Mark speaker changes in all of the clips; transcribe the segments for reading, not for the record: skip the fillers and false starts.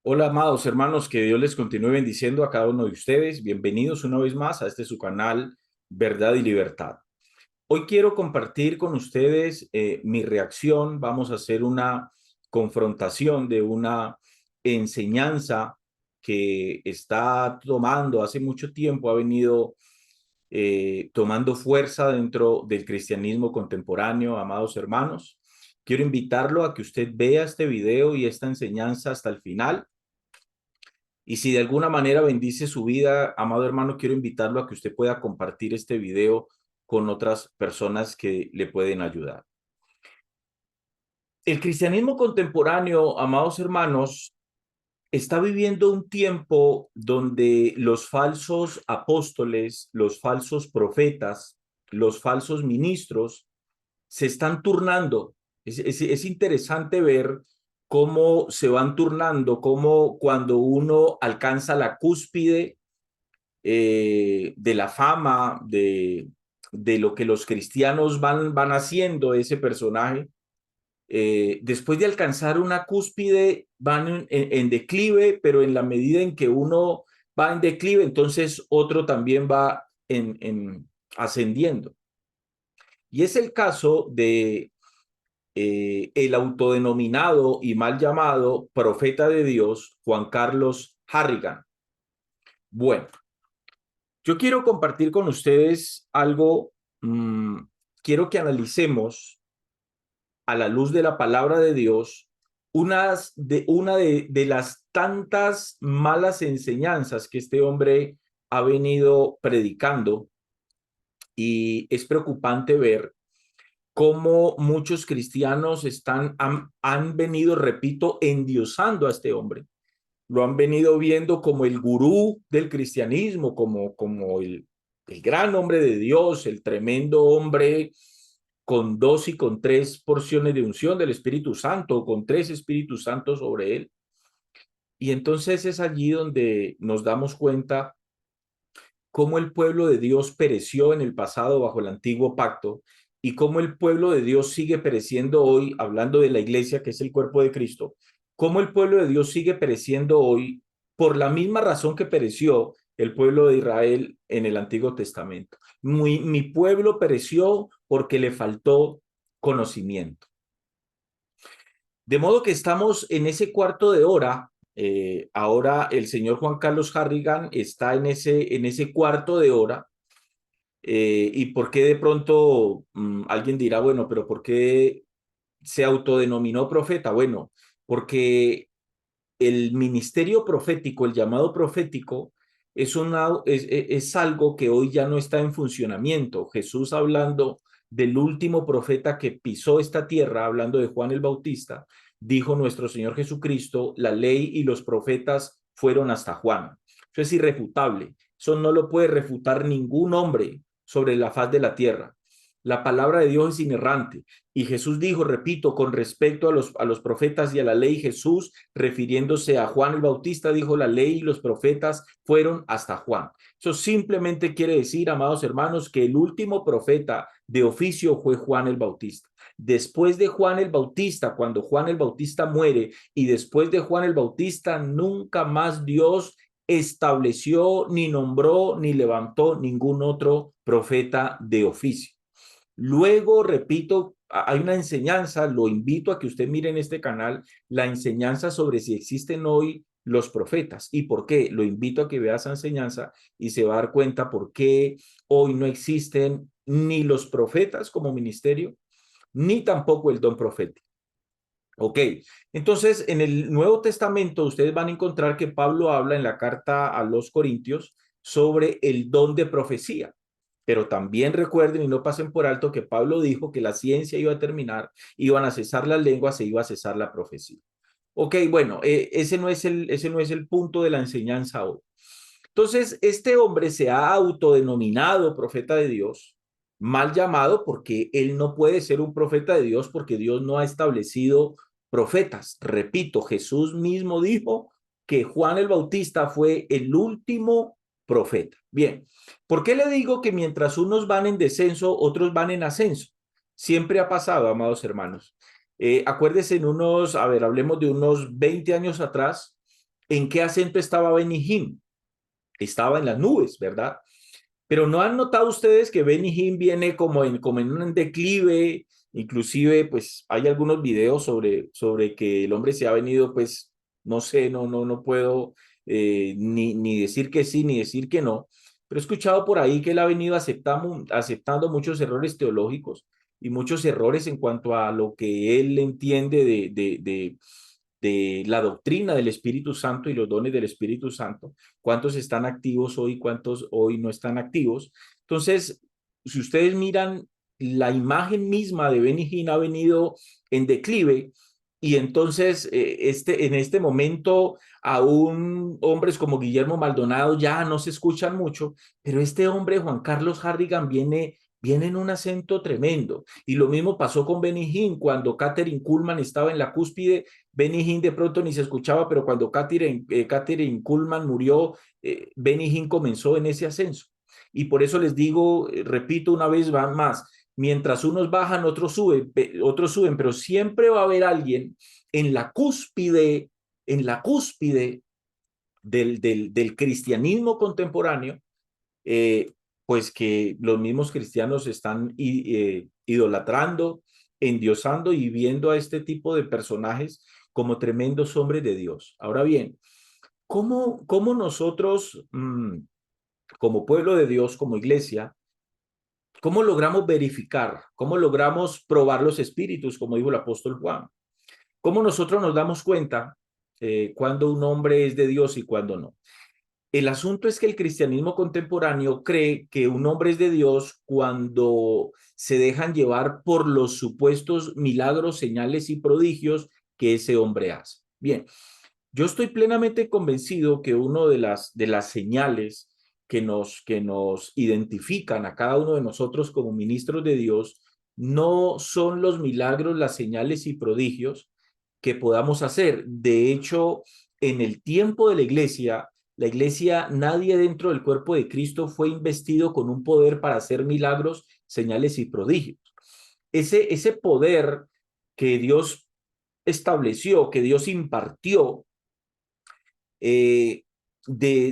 Speaker 1: Hola, amados hermanos, que Dios les continúe bendiciendo a cada uno de ustedes. Bienvenidos una vez más a este su canal Verdad y Libertad. Hoy quiero compartir con ustedes mi reacción. Vamos a hacer una confrontación de una enseñanza que está tomando hace mucho tiempo, ha venido tomando fuerza dentro del cristianismo contemporáneo, amados hermanos. Quiero invitarlo a que usted vea este video y esta enseñanza hasta el final. Y si de alguna manera bendice su vida, amado hermano, quiero invitarlo a que usted pueda compartir este video con otras personas que le pueden ayudar. El cristianismo contemporáneo, amados hermanos, está viviendo un tiempo donde los falsos apóstoles, los falsos profetas, los falsos ministros se están turnando. Es interesante ver cómo se van turnando, cómo cuando uno alcanza la cúspide de la fama, de lo que los cristianos van haciendo ese personaje, después de alcanzar una cúspide van en declive, pero en la medida en que uno va en declive, entonces otro también va en ascendiendo. Y es el caso de el autodenominado y mal llamado profeta de Dios, Juan Carlos Harrigan. Bueno, yo quiero compartir con ustedes algo, quiero que analicemos a la luz de la palabra de Dios una de las tantas malas enseñanzas que este hombre ha venido predicando, y es preocupante ver cómo muchos cristianos han venido, repito, endiosando a este hombre. Lo han venido viendo como el gurú del cristianismo, como el gran hombre de Dios, el tremendo hombre con dos y con tres porciones de unción del Espíritu Santo, con tres Espíritus Santos sobre él. Y entonces es allí donde nos damos cuenta cómo el pueblo de Dios pereció en el pasado bajo el antiguo pacto y cómo el pueblo de Dios sigue pereciendo hoy, hablando de la iglesia que es el cuerpo de Cristo, cómo el pueblo de Dios sigue pereciendo hoy por la misma razón que pereció el pueblo de Israel en el Antiguo Testamento. Mi pueblo pereció porque le faltó conocimiento. De modo que estamos en ese cuarto de hora. Ahora el señor Juan Carlos Harrigan está en ese cuarto de hora. ¿Y por qué de pronto alguien dirá, bueno, pero por qué se autodenominó profeta? Bueno, porque el ministerio profético, el llamado profético, es algo que hoy ya no está en funcionamiento. Jesús, hablando del último profeta que pisó esta tierra, hablando de Juan el Bautista, dijo nuestro Señor Jesucristo: la ley y los profetas fueron hasta Juan. Eso es irrefutable. Eso no lo puede refutar ningún hombre sobre la faz de la tierra. La palabra de Dios es inerrante. Y Jesús dijo, repito, con respecto a los profetas y a la ley, Jesús, refiriéndose a Juan el Bautista, dijo: la ley y los profetas fueron hasta Juan. Eso simplemente quiere decir, amados hermanos, que el último profeta de oficio fue Juan el Bautista. Después de Juan el Bautista, cuando Juan el Bautista muere, y después de Juan el Bautista, nunca más Dios estableció, ni nombró, ni levantó ningún otro profeta de oficio. Luego, repito, hay una enseñanza, lo invito a que usted mire en este canal, la enseñanza sobre si existen hoy los profetas. ¿Y por qué? Lo invito a que vea esa enseñanza y se va a dar cuenta por qué hoy no existen ni los profetas como ministerio, ni tampoco el don profético. Ok, entonces en el Nuevo Testamento ustedes van a encontrar que Pablo habla en la carta a los Corintios sobre el don de profecía. Pero también recuerden y no pasen por alto que Pablo dijo que la ciencia iba a terminar, iban a cesar las lenguas, se iba a cesar la profecía. Ok, bueno, ese no es el punto de la enseñanza hoy. Entonces, este hombre se ha autodenominado profeta de Dios, mal llamado, porque él no puede ser un profeta de Dios porque Dios no ha establecido profetas. Repito, Jesús mismo dijo que Juan el Bautista fue el último profeta. Bien, ¿por qué le digo que mientras unos van en descenso, otros van en ascenso? Siempre ha pasado, amados hermanos. Acuérdense, hablemos de unos 20 años atrás, ¿En qué acento estaba Benny Hinn? Estaba en las nubes, ¿verdad? Pero ¿no han notado ustedes que Benny Hinn viene como en un declive? Inclusive, pues hay algunos videos sobre que el hombre se ha venido, pues, no sé, no puedo ni decir que sí, ni decir que no, pero he escuchado por ahí que él ha venido aceptando muchos errores teológicos y muchos errores en cuanto a lo que él entiende de la doctrina del Espíritu Santo y los dones del Espíritu Santo, cuántos están activos hoy, cuántos hoy no están activos. Entonces, si ustedes miran, la imagen misma de Benny Hinn ha venido en declive y entonces en este momento aún hombres como Guillermo Maldonado ya no se escuchan mucho, pero este hombre, Juan Carlos Harrigan, viene en un acento tremendo. Y lo mismo pasó con Benny Hinn cuando Katherine Kuhlman estaba en la cúspide. Benny Hinn de pronto ni se escuchaba, pero cuando Katherine Kuhlman murió, Benny Hinn comenzó en ese ascenso. Y por eso les digo, repito una vez más, mientras unos bajan, otros suben, pero siempre va a haber alguien en la cúspide del cristianismo contemporáneo, eh, pues que los mismos cristianos están idolatrando, endiosando y viendo a este tipo de personajes como tremendos hombres de Dios. Ahora bien, ¿cómo nosotros, como pueblo de Dios, como iglesia, cómo logramos verificar, cómo logramos probar los espíritus, como dijo el apóstol Juan? ¿Cómo nosotros nos damos cuenta cuando un hombre es de Dios y cuando no? El asunto es que el cristianismo contemporáneo cree que un hombre es de Dios cuando se dejan llevar por los supuestos milagros, señales y prodigios que ese hombre hace. Bien, yo estoy plenamente convencido que una de las señales que nos identifican a cada uno de nosotros como ministros de Dios no son los milagros, las señales y prodigios que podamos hacer. De hecho, en el tiempo de la iglesia, nadie dentro del cuerpo de Cristo fue investido con un poder para hacer milagros, señales y prodigios. Ese poder que Dios estableció, que Dios impartió, eh,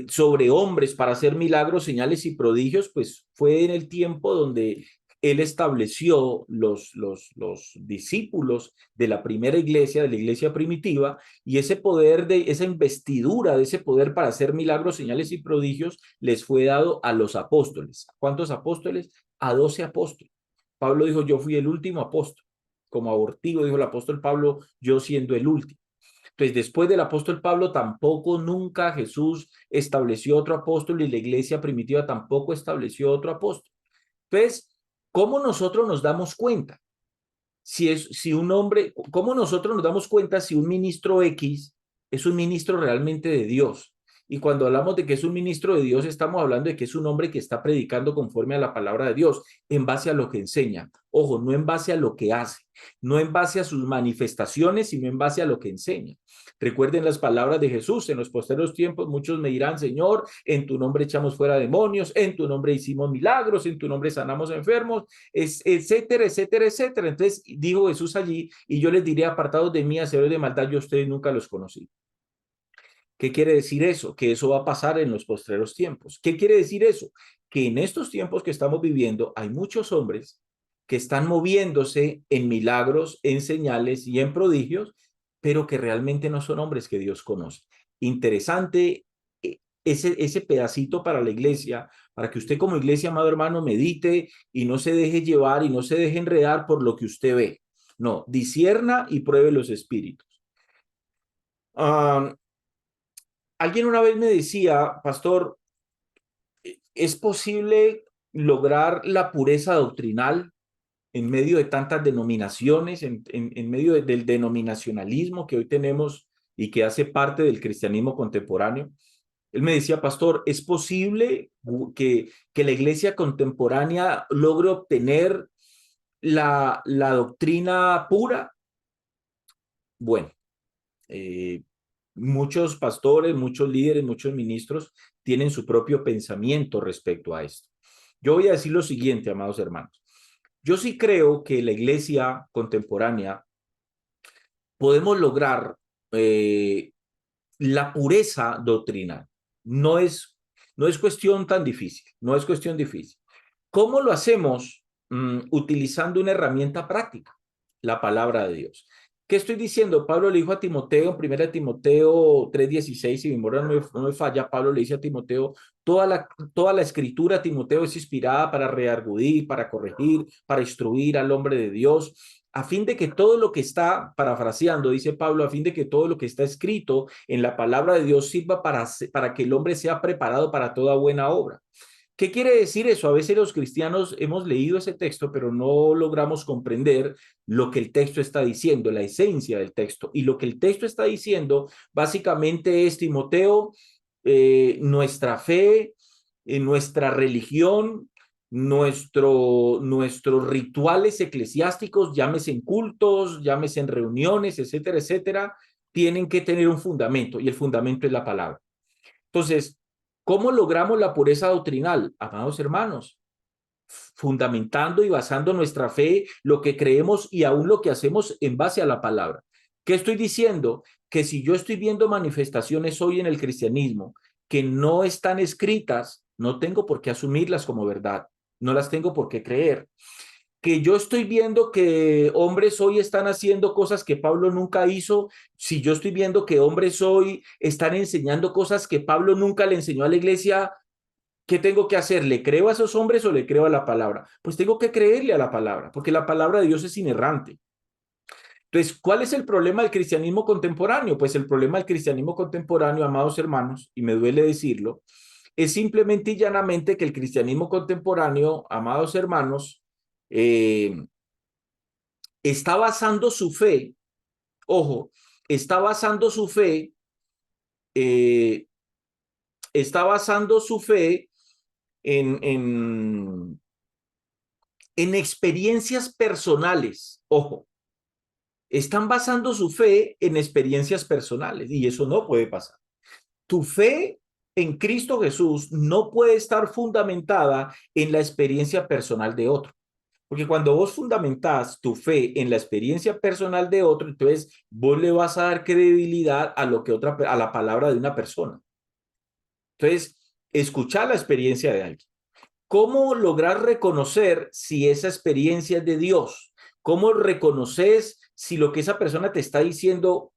Speaker 1: sobre hombres para hacer milagros, señales y prodigios, pues fue en el tiempo donde él estableció los discípulos de la primera iglesia, de la iglesia primitiva, y ese poder, esa investidura de ese poder para hacer milagros, señales y prodigios les fue dado a los apóstoles. ¿Cuántos apóstoles? A 12 apóstoles. Pablo dijo, yo fui el último apóstol. Como abortivo dijo el apóstol Pablo, yo siendo el último. Entonces, después del apóstol Pablo, tampoco nunca Jesús estableció otro apóstol y la iglesia primitiva tampoco estableció otro apóstol. Entonces, ¿cómo nosotros nos damos cuenta? Si un hombre, ¿cómo nosotros nos damos cuenta si un ministro X es un ministro realmente de Dios? Y cuando hablamos de que es un ministro de Dios, estamos hablando de que es un hombre que está predicando conforme a la palabra de Dios, en base a lo que enseña. Ojo, no en base a lo que hace, no en base a sus manifestaciones, sino en base a lo que enseña. Recuerden las palabras de Jesús: en los posteriores tiempos muchos me dirán, Señor, en tu nombre echamos fuera demonios, en tu nombre hicimos milagros, en tu nombre sanamos enfermos, etcétera, etcétera, etcétera. Entonces dijo Jesús allí, y yo les diré, apartados de mí, hacedores de maldad, yo a ustedes nunca los conocí. ¿Qué quiere decir eso? Que eso va a pasar en los postreros tiempos. ¿Qué quiere decir eso? Que en estos tiempos que estamos viviendo hay muchos hombres que están moviéndose en milagros, en señales y en prodigios, pero que realmente no son hombres que Dios conoce. Interesante ese pedacito para la iglesia, para que usted como iglesia, amado hermano, medite y no se deje llevar y no se deje enredar por lo que usted ve. No, discierna y pruebe los espíritus. Um, Alguien una vez me decía, pastor, ¿es posible lograr la pureza doctrinal en medio de tantas denominaciones, en medio del denominacionalismo que hoy tenemos y que hace parte del cristianismo contemporáneo? Él me decía, pastor, ¿es posible que la iglesia contemporánea logre obtener la doctrina pura? Bueno, eh, muchos pastores, muchos líderes, muchos ministros tienen su propio pensamiento respecto a esto. Yo voy a decir lo siguiente, amados hermanos. Yo sí creo que la iglesia contemporánea podemos lograr la pureza doctrinal. No es, no es cuestión tan difícil, no es cuestión difícil. ¿Cómo lo hacemos? Utilizando una herramienta práctica, la palabra de Dios. ¿Qué estoy diciendo? Pablo le dijo a Timoteo, en 1 Timoteo 3:16, si mi memoria no me falla, Pablo le dice a Timoteo, toda la escritura, Timoteo, es inspirada para redarguir, para corregir, para instruir al hombre de Dios, a fin de que todo lo que está, parafraseando, dice Pablo, a fin de que todo lo que está escrito en la palabra de Dios sirva para que el hombre sea preparado para toda buena obra. ¿Qué quiere decir eso? A veces los cristianos hemos leído ese texto, pero no logramos comprender lo que el texto está diciendo, la esencia del texto. Y lo que el texto está diciendo básicamente es, Timoteo, nuestra fe, nuestra religión, nuestros rituales eclesiásticos, llámese en cultos, llámese en reuniones, etcétera, etcétera, tienen que tener un fundamento, y el fundamento es la palabra. Entonces, ¿cómo logramos la pureza doctrinal? Amados hermanos, fundamentando y basando nuestra fe, lo que creemos y aún lo que hacemos en base a la palabra. ¿Qué estoy diciendo? Que si yo estoy viendo manifestaciones hoy en el cristianismo que no están escritas, no tengo por qué asumirlas como verdad, no las tengo por qué creer. Que yo estoy viendo que hombres hoy están haciendo cosas que Pablo nunca hizo, si yo estoy viendo que hombres hoy están enseñando cosas que Pablo nunca le enseñó a la iglesia, ¿qué tengo que hacer? ¿Le creo a esos hombres o le creo a la palabra? Pues tengo que creerle a la palabra, porque la palabra de Dios es inerrante. Entonces, ¿cuál es el problema del cristianismo contemporáneo? Pues el problema del cristianismo contemporáneo, amados hermanos, y me duele decirlo, es simplemente y llanamente que el cristianismo contemporáneo, amados hermanos, eh, está basando su fe, ojo, está basando su fe, eh, está basando su fe en, en, en experiencias personales, ojo, están basando su fe en experiencias personales y eso no puede pasar. Tu fe en Cristo Jesús no puede estar fundamentada en la experiencia personal de otro. Porque cuando vos fundamentás tu fe en la experiencia personal de otro, entonces vos le vas a dar credibilidad a lo que a la palabra de una persona. Entonces, escuchar la experiencia de alguien. ¿Cómo lograr reconocer si esa experiencia es de Dios? ¿Cómo reconoces si lo que esa persona te está diciendo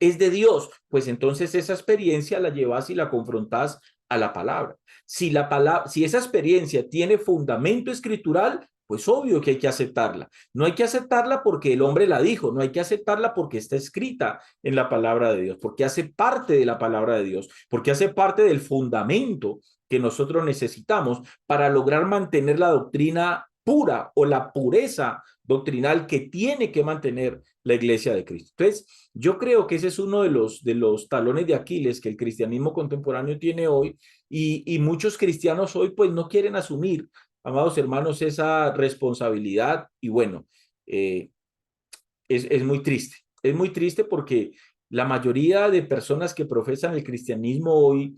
Speaker 1: es de Dios? Pues entonces esa experiencia la llevas y la confrontas a la palabra. Si esa experiencia tiene fundamento escritural, pues obvio que hay que aceptarla. No hay que aceptarla porque el hombre la dijo, no hay que aceptarla porque está escrita en la palabra de Dios, porque hace parte de la palabra de Dios, porque hace parte del fundamento que nosotros necesitamos para lograr mantener la doctrina pura o la pureza doctrinal que tiene que mantener la iglesia de Cristo. Entonces, yo creo que ese es uno de los talones de Aquiles que el cristianismo contemporáneo tiene hoy y muchos cristianos hoy pues no quieren asumir, amados hermanos, esa responsabilidad y bueno, eh, es muy triste porque la mayoría de personas que profesan el cristianismo hoy,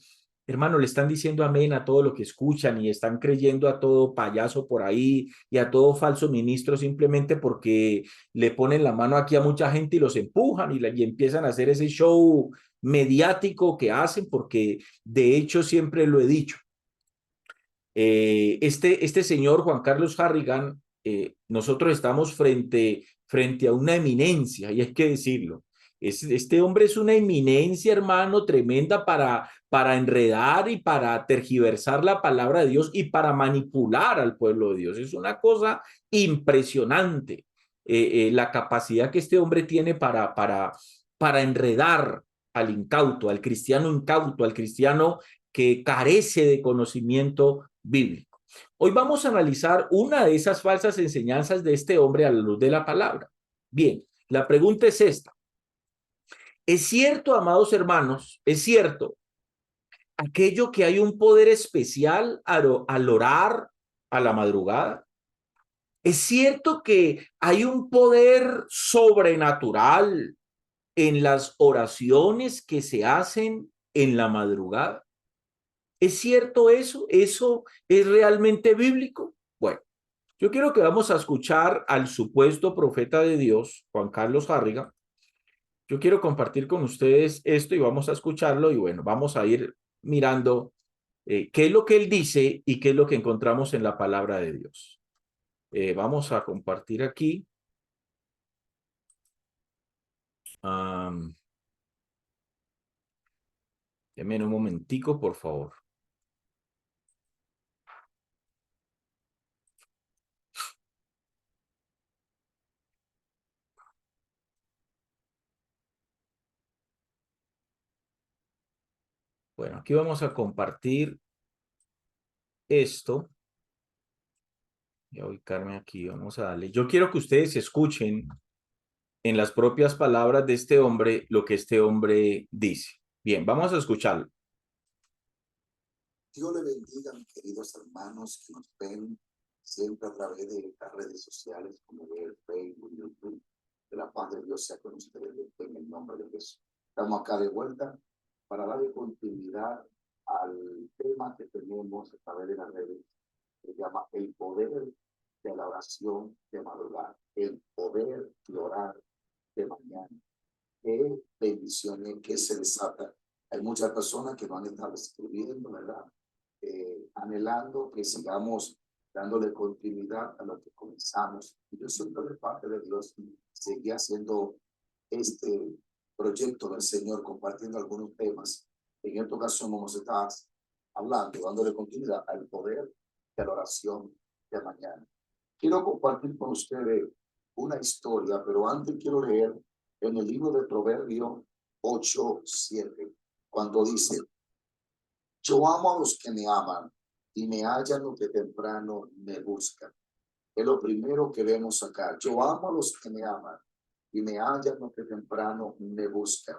Speaker 1: hermano, le están diciendo amén a todo lo que escuchan y están creyendo a todo payaso por ahí y a todo falso ministro simplemente porque le ponen la mano aquí a mucha gente y los empujan y empiezan a hacer ese show mediático que hacen porque de hecho siempre lo he dicho. Este señor Juan Carlos Harrigan, nosotros estamos frente a una eminencia, y hay que decirlo. Este hombre es una eminencia, hermano, tremenda para enredar y para tergiversar la palabra de Dios y para manipular al pueblo de Dios. Es una cosa impresionante la capacidad que este hombre tiene para enredar al incauto, al cristiano al cristiano que carece de conocimiento bíblico. Hoy vamos a analizar una de esas falsas enseñanzas de este hombre a la luz de la palabra. Bien, la pregunta es esta. ¿Es cierto, amados hermanos, es cierto aquello que hay un poder especial al orar a la madrugada? ¿Es cierto que hay un poder sobrenatural en las oraciones que se hacen en la madrugada? ¿Es cierto eso? ¿Eso es realmente bíblico? Bueno, yo quiero que vamos a escuchar al supuesto profeta de Dios, Juan Carlos Harrigan, Yo quiero compartir con ustedes esto y vamos a escucharlo y bueno, vamos a ir mirando qué es lo que él dice y qué es lo que encontramos en la palabra de Dios. Vamos a compartir aquí. Denme un momentico, por favor. Bueno, aquí vamos a compartir esto. Voy a ubicarme aquí, vamos a darle. Yo quiero que ustedes escuchen en las propias palabras de este hombre lo que este hombre dice. Bien, vamos a escucharlo.
Speaker 2: Dios le bendiga, mis queridos hermanos que nos ven siempre a través de las redes sociales, como el Facebook, YouTube. Que la paz de Dios sea con ustedes en el nombre de Jesús. Estamos acá de vuelta para darle continuidad al tema que tenemos a través de las redes. Se llama el poder de la oración de madrugada, el poder de orar de mañana. Qué bendiciones que se desata. Hay muchas personas que van a estar escribiendo, ¿verdad? Anhelando que sigamos dándole continuidad a lo que comenzamos. Y yo siento de parte de Dios seguir haciendo este proyecto del Señor, compartiendo algunos temas. En esta ocasión vamos a estar hablando, dándole continuidad al poder de la oración de mañana. Quiero compartir con ustedes una historia, pero antes quiero leer en el libro de Proverbios 8:7, cuando dice: yo amo a los que me aman y me hallan los que temprano me buscan. Es lo primero que vemos acá. Yo amo a los que me aman y me hallan los que temprano me buscan.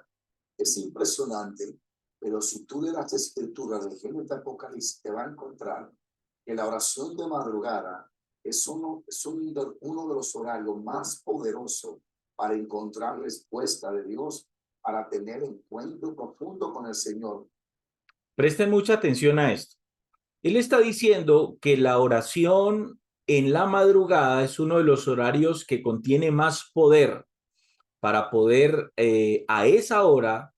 Speaker 2: Es impresionante, pero si tú lees las escrituras de Génesis Apocalipsis, te va a encontrar que la oración de madrugada es uno de los horarios más poderosos para encontrar respuesta de Dios, para tener encuentro profundo con el Señor.
Speaker 1: Presten mucha atención a esto. Él está diciendo que la oración en la madrugada es uno de los horarios que contiene más poder para poder a esa hora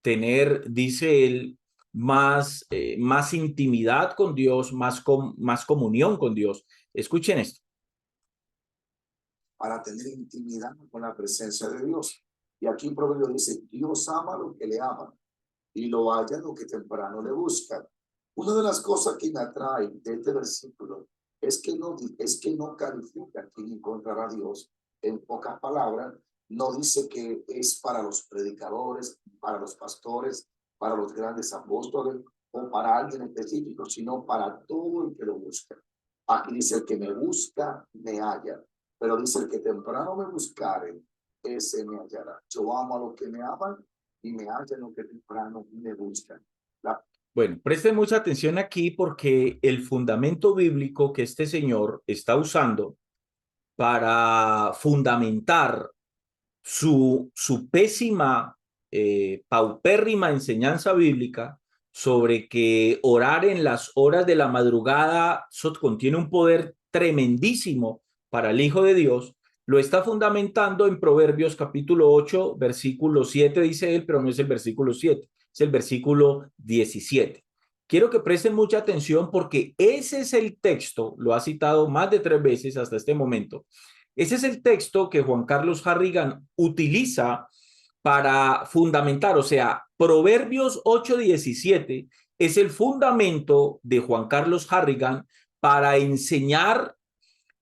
Speaker 1: tener, dice él, más intimidad con Dios, más comunión con Dios. Escuchen esto.
Speaker 2: Para tener intimidad con la presencia de Dios. Y aquí en Proverbio dice: Dios ama a los que le aman y lo hallan los que temprano le buscan. Una de las cosas que me atrae de este versículo es que no califica quién encontrará a Dios. En pocas palabras, no dice que es para los predicadores, para los pastores, para los grandes apóstoles o para alguien específico, sino para todo el que lo busca. Aquí dice: el que me busca, me halla. Pero dice: el que temprano me buscare, ese me hallará. Yo amo a los que me aman y me hallan los que temprano me buscan.
Speaker 1: Bueno, presten mucha atención aquí porque el fundamento bíblico que este señor está usando para fundamentar su pésima, paupérrima enseñanza bíblica sobre que orar en las horas de la madrugada contiene un poder tremendísimo para el Hijo de Dios, lo está fundamentando en Proverbios capítulo 8, versículo 7, dice él, pero no es el versículo 7, es el versículo 17. Quiero que presten mucha atención porque ese es el texto, lo ha citado más de 3 veces hasta este momento. Ese es el texto que Juan Carlos Harrigan utiliza para fundamentar, o sea, Proverbios 8:17 es el fundamento de Juan Carlos Harrigan para enseñar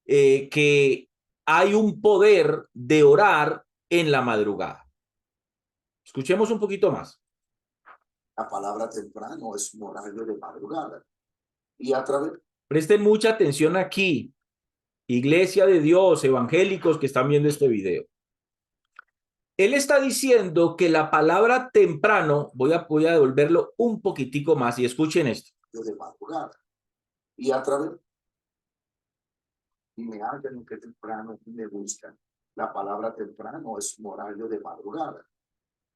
Speaker 1: que hay un poder de orar en la madrugada. Escuchemos un poquito más.
Speaker 2: La palabra temprano es un horario de madrugada. Y a través...
Speaker 1: Presten mucha atención aquí, Iglesia de Dios, evangélicos que están viendo este video. Él está diciendo que la palabra temprano, voy a devolverlo un poquitico más y escuchen esto.
Speaker 2: De madrugada. Y a través... y me hallan que temprano me buscan. La palabra temprano es un horario de madrugada.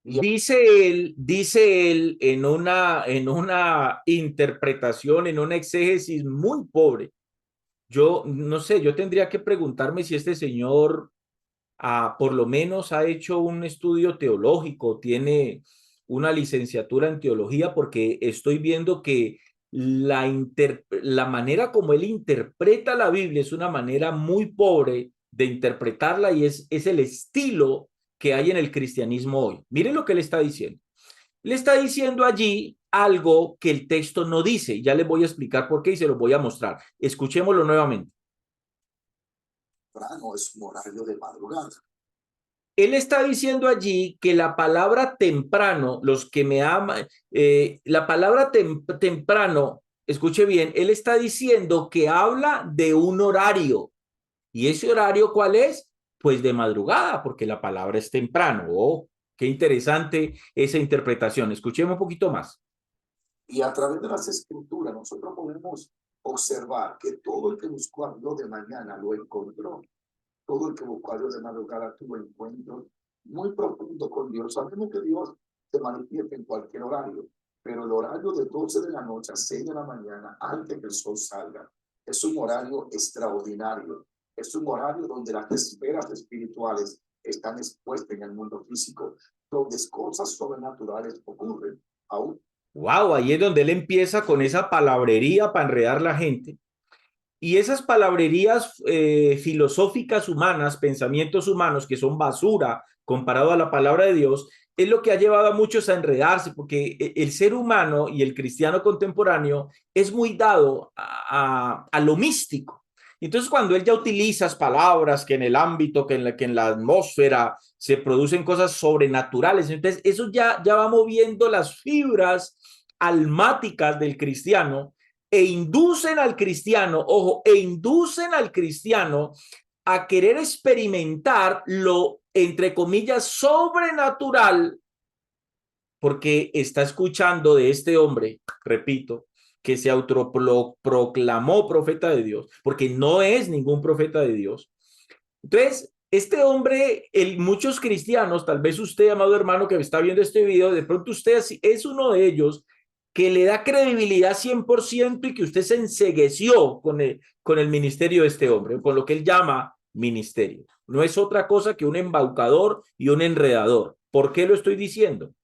Speaker 1: Dice él en una interpretación, en una exégesis muy pobre. Yo no sé, yo tendría que preguntarme si este señor por lo menos ha hecho un estudio teológico, tiene una licenciatura en teología, porque estoy viendo que la manera como él interpreta la Biblia es una manera muy pobre de interpretarla, y es el estilo que hay en el cristianismo hoy. Miren lo que le está diciendo. Le está diciendo allí algo que el texto no dice. Ya les voy a explicar por qué y se lo voy a mostrar. Escuchémoslo nuevamente.
Speaker 2: Temprano es un horario de madrugada.
Speaker 1: Él está diciendo allí que la palabra temprano, los que me aman, la palabra temprano, escuche bien, él está diciendo que habla de un horario. ¿Y ese horario cuál es? Pues de madrugada, porque la palabra es temprano. Oh, qué interesante esa interpretación. Escuchemos un poquito más.
Speaker 2: Y a través de las escrituras nosotros podemos observar que todo el que buscó a Dios de mañana lo encontró. Todo el que buscó a Dios de madrugada tuvo encuentros muy profundos con Dios. Sabemos que Dios se manifiesta en cualquier horario, pero el horario de 12 de la noche a 6 de la mañana, antes que el sol salga, es un horario extraordinario. Es un horario donde las esferas espirituales están expuestas en el mundo físico, donde cosas sobrenaturales ocurren. Aún
Speaker 1: Wow, ahí es donde él empieza con esa palabrería para enredar la gente. Y esas palabrerías filosóficas humanas, pensamientos humanos, que son basura comparado a la palabra de Dios, es lo que ha llevado a muchos a enredarse, porque el ser humano y el cristiano contemporáneo es muy dado a lo místico. Entonces, cuando él ya utiliza palabras que en el ámbito, que en la atmósfera se producen cosas sobrenaturales, entonces eso ya va moviendo las fibras almáticas del cristiano, e inducen al cristiano, ojo, e inducen al cristiano a querer experimentar lo, entre comillas, sobrenatural, porque está escuchando de este hombre, repito, que se autoproclamó profeta de Dios, porque no es ningún profeta de Dios. Entonces, este hombre, muchos cristianos, tal vez usted, amado hermano, que está viendo este video, de pronto usted es uno de ellos, que le da credibilidad 100% y que usted se encegueció con el ministerio de este hombre, con lo que él llama ministerio. No es otra cosa que un embaucador y un enredador. ¿Por qué lo estoy diciendo?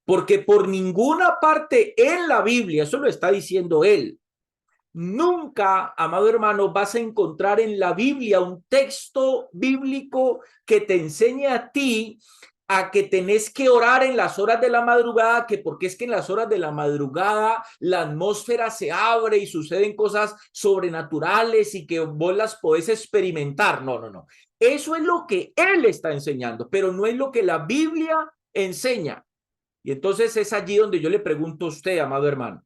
Speaker 1: Porque por ninguna parte en la Biblia, eso lo está diciendo él, nunca, amado hermano, vas a encontrar en la Biblia un texto bíblico que te enseñe a ti a que tenés que orar en las horas de la madrugada, que porque es que en las horas de la madrugada la atmósfera se abre y suceden cosas sobrenaturales y que vos las podés experimentar. No, no, no. Eso es lo que él está enseñando, pero no es lo que la Biblia enseña. Y entonces es allí donde yo le pregunto a usted, amado hermano,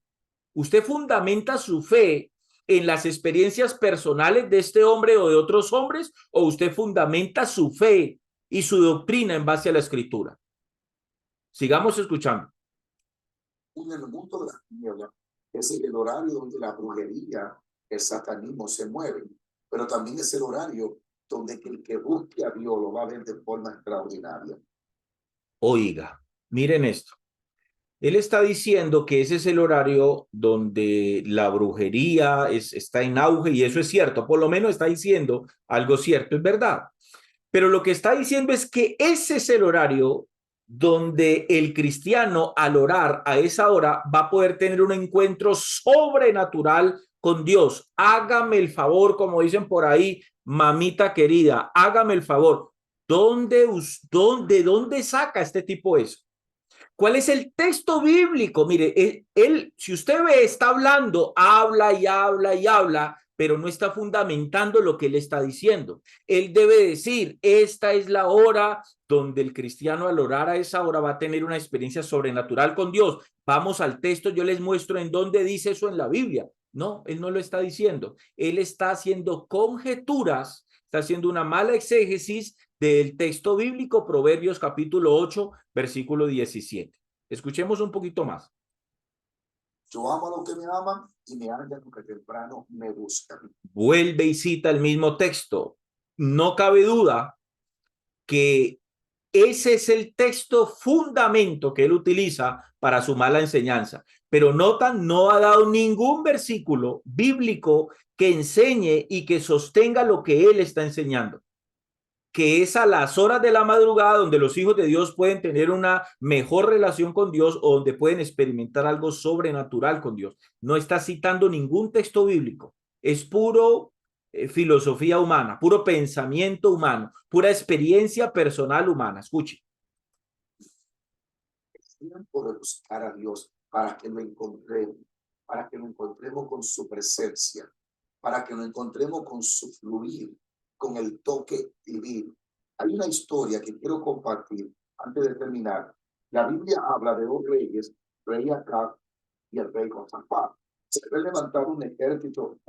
Speaker 1: ¿usted fundamenta su fe en las experiencias personales de este hombre o de otros hombres, o usted fundamenta su fe y su doctrina en base a la escritura? Sigamos escuchando.
Speaker 2: en el mundo de las tinieblas es el horario donde la brujería, el satanismo se mueven, pero también es el horario donde el que busque a Dios lo va a ver de forma extraordinaria.
Speaker 1: Oiga, miren esto. Él está diciendo que ese es el horario donde la brujería está en auge, y eso es cierto, por lo menos está diciendo algo cierto, es verdad. Pero lo que está diciendo es que ese es el horario donde el cristiano, al orar a esa hora, va a poder tener un encuentro sobrenatural con Dios. Hágame el favor, como dicen por ahí, mamita querida, hágame el favor. ¿De dónde saca este tipo eso? ¿Cuál es el texto bíblico? Mire, él, si usted ve, está hablando, habla y habla y habla, pero no está fundamentando lo que él está diciendo. Él debe decir, esta es la hora donde el cristiano, al orar a esa hora, va a tener una experiencia sobrenatural con Dios. Vamos al texto, yo les muestro en dónde dice eso en la Biblia. No, él no lo está diciendo. Él está haciendo conjeturas, está haciendo una mala exégesis del texto bíblico, Proverbios capítulo 8, versículo 17. Escuchemos un poquito más.
Speaker 2: Yo amo a los que me aman y me hallan los que temprano me buscan.
Speaker 1: Vuelve y cita el mismo texto. No cabe duda que ese es el texto fundamento que él utiliza para su mala enseñanza. Pero notan, no ha dado ningún versículo bíblico que enseñe y que sostenga lo que él está enseñando. que es a las horas de la madrugada donde los hijos de Dios pueden tener una mejor relación con Dios o donde pueden experimentar algo sobrenatural con Dios. No está citando ningún texto bíblico, es puro filosofía humana, puro pensamiento humano, pura experiencia personal humana. Escuche.
Speaker 2: Es tiempo de buscar a Dios para que lo encontremos con su presencia, para que lo encontremos con su fluir, con el toque divino. Hay una historia que quiero compartir antes de terminar. La Biblia habla de dos reyes, rey Acab y el rey Josafat. Se había levantado un ejército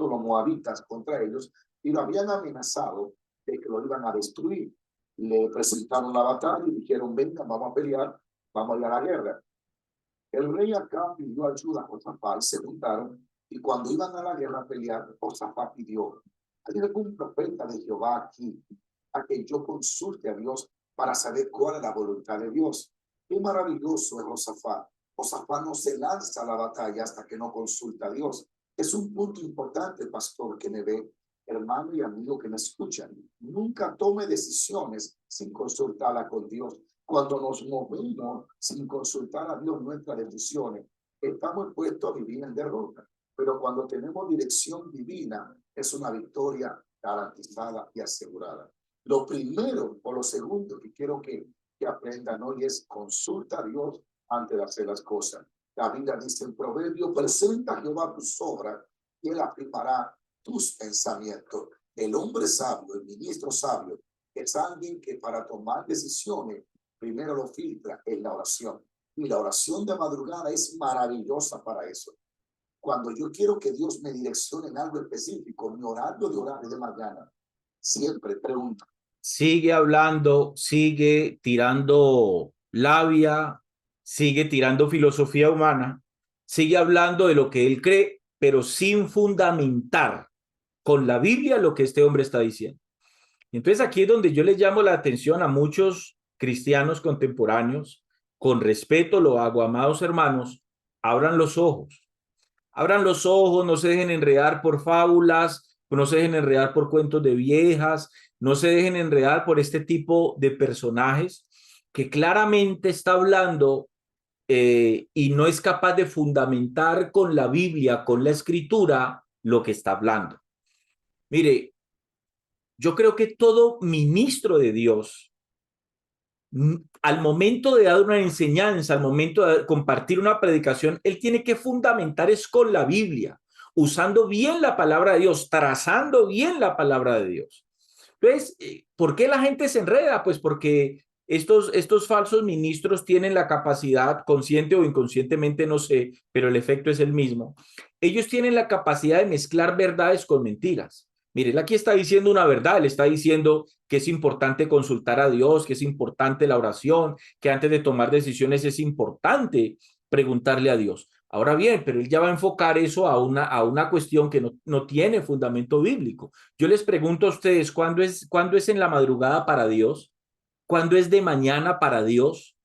Speaker 2: los moabitas contra ellos y lo habían amenazado de que lo iban a destruir. Le presentaron la batalla y dijeron, venga, vamos a pelear, vamos a ir a la guerra. El rey Acab pidió ayuda a Josafat y se juntaron, y cuando iban a la guerra a pelear, Josafat pidió, ¿hay algún profeta de Jehová aquí a que yo consulte a Dios para saber cuál es la voluntad de Dios? Qué maravilloso es Josafat. Josafat no se lanza a la batalla hasta que no consulta a Dios. Es un punto importante, pastor, que me ve, hermano y amigo que me escuchan. Nunca tome decisiones sin consultarla con Dios. Cuando nos movemos sin consultar a Dios nuestras decisiones, estamos puestos a vivir en derrota. Pero cuando tenemos dirección divina, es una victoria garantizada y asegurada. Lo primero o lo segundo que quiero que aprendan hoy es consulta a Dios antes de hacer las cosas. La Biblia dice en Proverbio, presenta a Jehová tus obras y él afirmará tus pensamientos. El hombre sabio, el ministro sabio, es alguien que para tomar decisiones primero lo filtra en la oración. Y la oración de madrugada es maravillosa para eso. Cuando yo quiero que Dios me direccione en algo específico, mi horario de orar de mañana, siempre pregunto.
Speaker 1: Sigue hablando, sigue tirando labia, sigue tirando filosofía humana, sigue hablando de lo que él cree, pero sin fundamentar con la Biblia lo que este hombre está diciendo. Entonces aquí es donde yo les llamo la atención a muchos cristianos contemporáneos. Con respeto lo hago, amados hermanos, abran los ojos, no se dejen enredar por fábulas, no se dejen enredar por cuentos de viejas, no se dejen enredar por este tipo de personajes que claramente está hablando y no es capaz de fundamentar con la Biblia, con la escritura, lo que está hablando. Mire, yo creo que todo ministro de Dios, al momento de dar una enseñanza, al momento de compartir una predicación, él tiene que fundamentar es con la Biblia, usando bien la palabra de Dios, trazando bien la palabra de Dios. Entonces, ¿por qué la gente se enreda? Pues porque estos falsos ministros tienen la capacidad, consciente o inconscientemente, no sé, pero el efecto es el mismo. Ellos tienen la capacidad de mezclar verdades con mentiras. Mire, él aquí está diciendo una verdad, él está diciendo que es importante consultar a Dios, que es importante la oración, que antes de tomar decisiones es importante preguntarle a Dios. Ahora bien, pero él ya va a enfocar eso a una cuestión que no tiene fundamento bíblico. Yo les pregunto a ustedes, ¿cuándo es en la madrugada para Dios? ¿Cuándo es de mañana para Dios?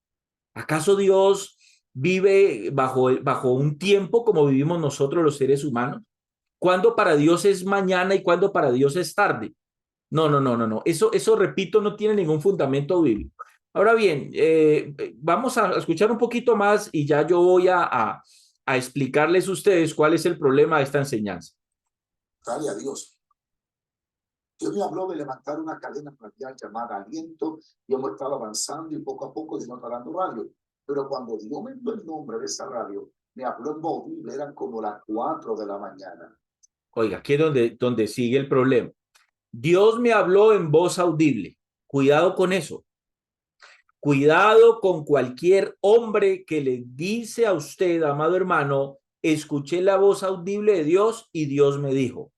Speaker 1: ¿Acaso Dios vive bajo un tiempo como vivimos nosotros los seres humanos? ¿Cuándo para Dios es mañana y cuándo para Dios es tarde? No. Eso, repito, no tiene ningún fundamento bíblico. Ahora bien, vamos a escuchar un poquito más y ya yo voy a explicarles a ustedes cuál es el problema de esta enseñanza.
Speaker 2: Dale a Dios. Dios me habló de levantar una cadena radial llamada Aliento y hemos estado avanzando y poco a poco Dios nos está dando radio. Pero cuando Dios me dio el nombre de esa radio, me habló en voz audible, eran como las 4 de la mañana.
Speaker 1: Oiga, aquí es donde sigue el problema. Dios me habló en voz audible. Cuidado con eso. Cuidado con cualquier hombre que le dice a usted, amado hermano, escuché la voz audible de Dios y Dios me dijo.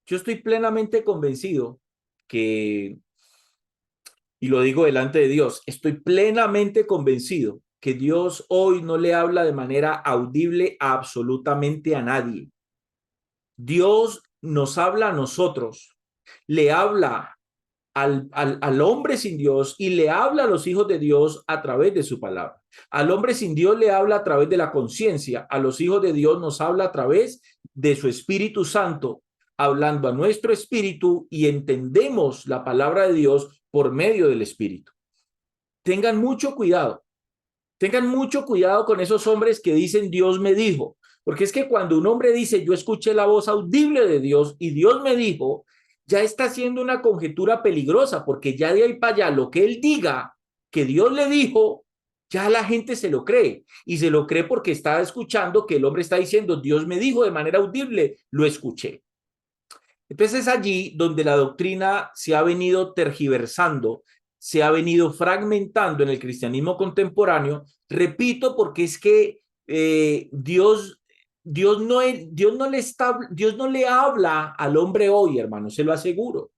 Speaker 1: Yo estoy plenamente convencido que, y lo digo delante de Dios, estoy plenamente convencido que Dios hoy no le habla de manera audible a absolutamente a nadie. Dios nos habla a nosotros, le habla al hombre sin Dios y le habla a los hijos de Dios a través de su palabra. Al hombre sin Dios le habla a través de la conciencia, a los hijos de Dios nos habla a través de su Espíritu Santo, hablando a nuestro espíritu y entendemos la palabra de Dios por medio del espíritu. Tengan mucho cuidado. Tengan mucho cuidado con esos hombres que dicen Dios me dijo, porque es que cuando un hombre dice yo escuché la voz audible de Dios y Dios me dijo, ya está haciendo una conjetura peligrosa, porque ya de ahí para allá lo que él diga que Dios le dijo, ya la gente se lo cree, y se lo cree porque está escuchando que el hombre está diciendo Dios me dijo de manera audible, lo escuché. Entonces es allí donde la doctrina se ha venido tergiversando, se ha venido fragmentando en el cristianismo contemporáneo, repito, porque es que Dios no le habla al hombre hoy, hermano, se lo aseguro.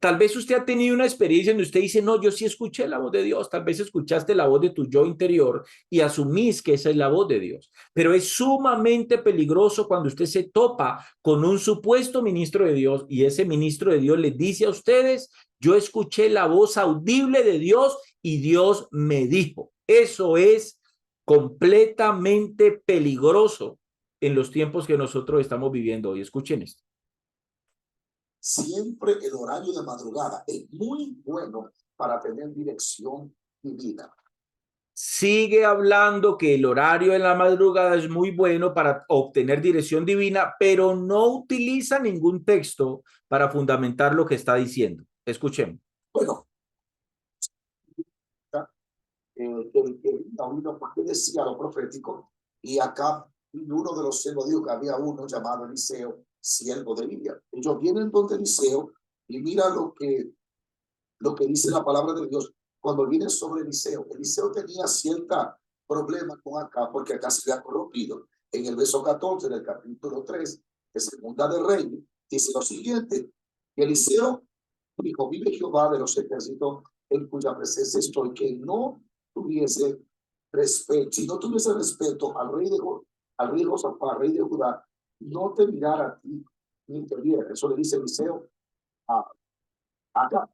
Speaker 1: Tal vez usted ha tenido una experiencia donde usted dice, no, yo sí escuché la voz de Dios. Tal vez escuchaste la voz de tu yo interior y asumís que esa es la voz de Dios. Pero es sumamente peligroso cuando usted se topa con un supuesto ministro de Dios y ese ministro de Dios les dice a ustedes, yo escuché la voz audible de Dios y Dios me dijo. Eso es completamente peligroso en los tiempos que nosotros estamos viviendo hoy. Escuchen esto.
Speaker 2: Siempre el horario de madrugada es muy bueno para tener dirección divina.
Speaker 1: Sigue hablando que el horario de la madrugada es muy bueno para obtener dirección divina, pero no utiliza ningún texto para fundamentar lo que está diciendo. Escuchemos.
Speaker 2: Bueno, porque decía lo profético, y acá uno de los siervos dijo que había uno llamado Eliseo, siervo de Elías. Ellos vienen donde Eliseo y mira lo que dice la palabra de Dios cuando viene sobre Eliseo. Eliseo tenía cierta problema con acá porque acá se había corrompido. En el verso 14 del capítulo 3 de Segunda de Reyes dice lo siguiente: Eliseo dijo, vive Jehová de los ejércitos en cuya presencia estoy, que no tuviese respeto, si no tuviese respeto al rey de Josafat, rey de Judá, no te mirara a ti ni te viera. Eso le dice Eliseo acá.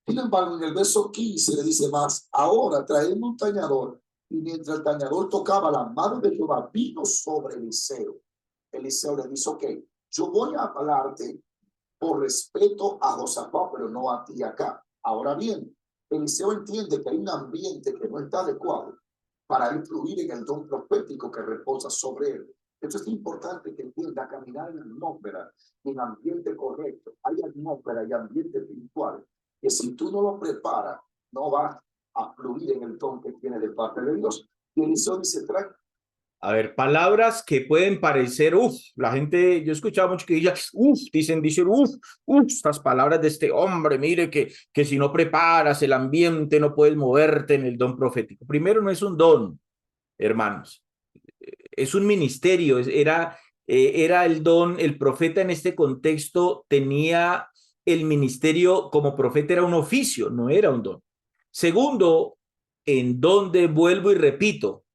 Speaker 2: Sin embargo, en el verso 15 le dice más, ahora traedme un tañador. Y mientras el tañador tocaba, la mano de Jehová vino sobre Eliseo. Eliseo le dice, ok, yo voy a hablarte por respeto a Josafat, pero no a ti acá. Ahora bien, Eliseo entiende que hay un ambiente que no está adecuado para influir en el don profético que reposa sobre él. Esto es importante que entienda, caminar en atmósfera, en ambiente correcto. Hay atmósfera y ambiente espiritual que si tú no lo preparas, no vas a fluir en el don que tiene de parte de Dios. Y Eliseo dice, trae.
Speaker 1: A ver, palabras que pueden parecer, la gente, yo he escuchado mucho que dicen, estas palabras de este hombre, mire que si no preparas el ambiente no puedes moverte en el don profético. Primero, no es un don, hermanos, es un ministerio, era el don, el profeta en este contexto tenía el ministerio como profeta, era un oficio, no era un don. Segundo, en donde vuelvo y repito,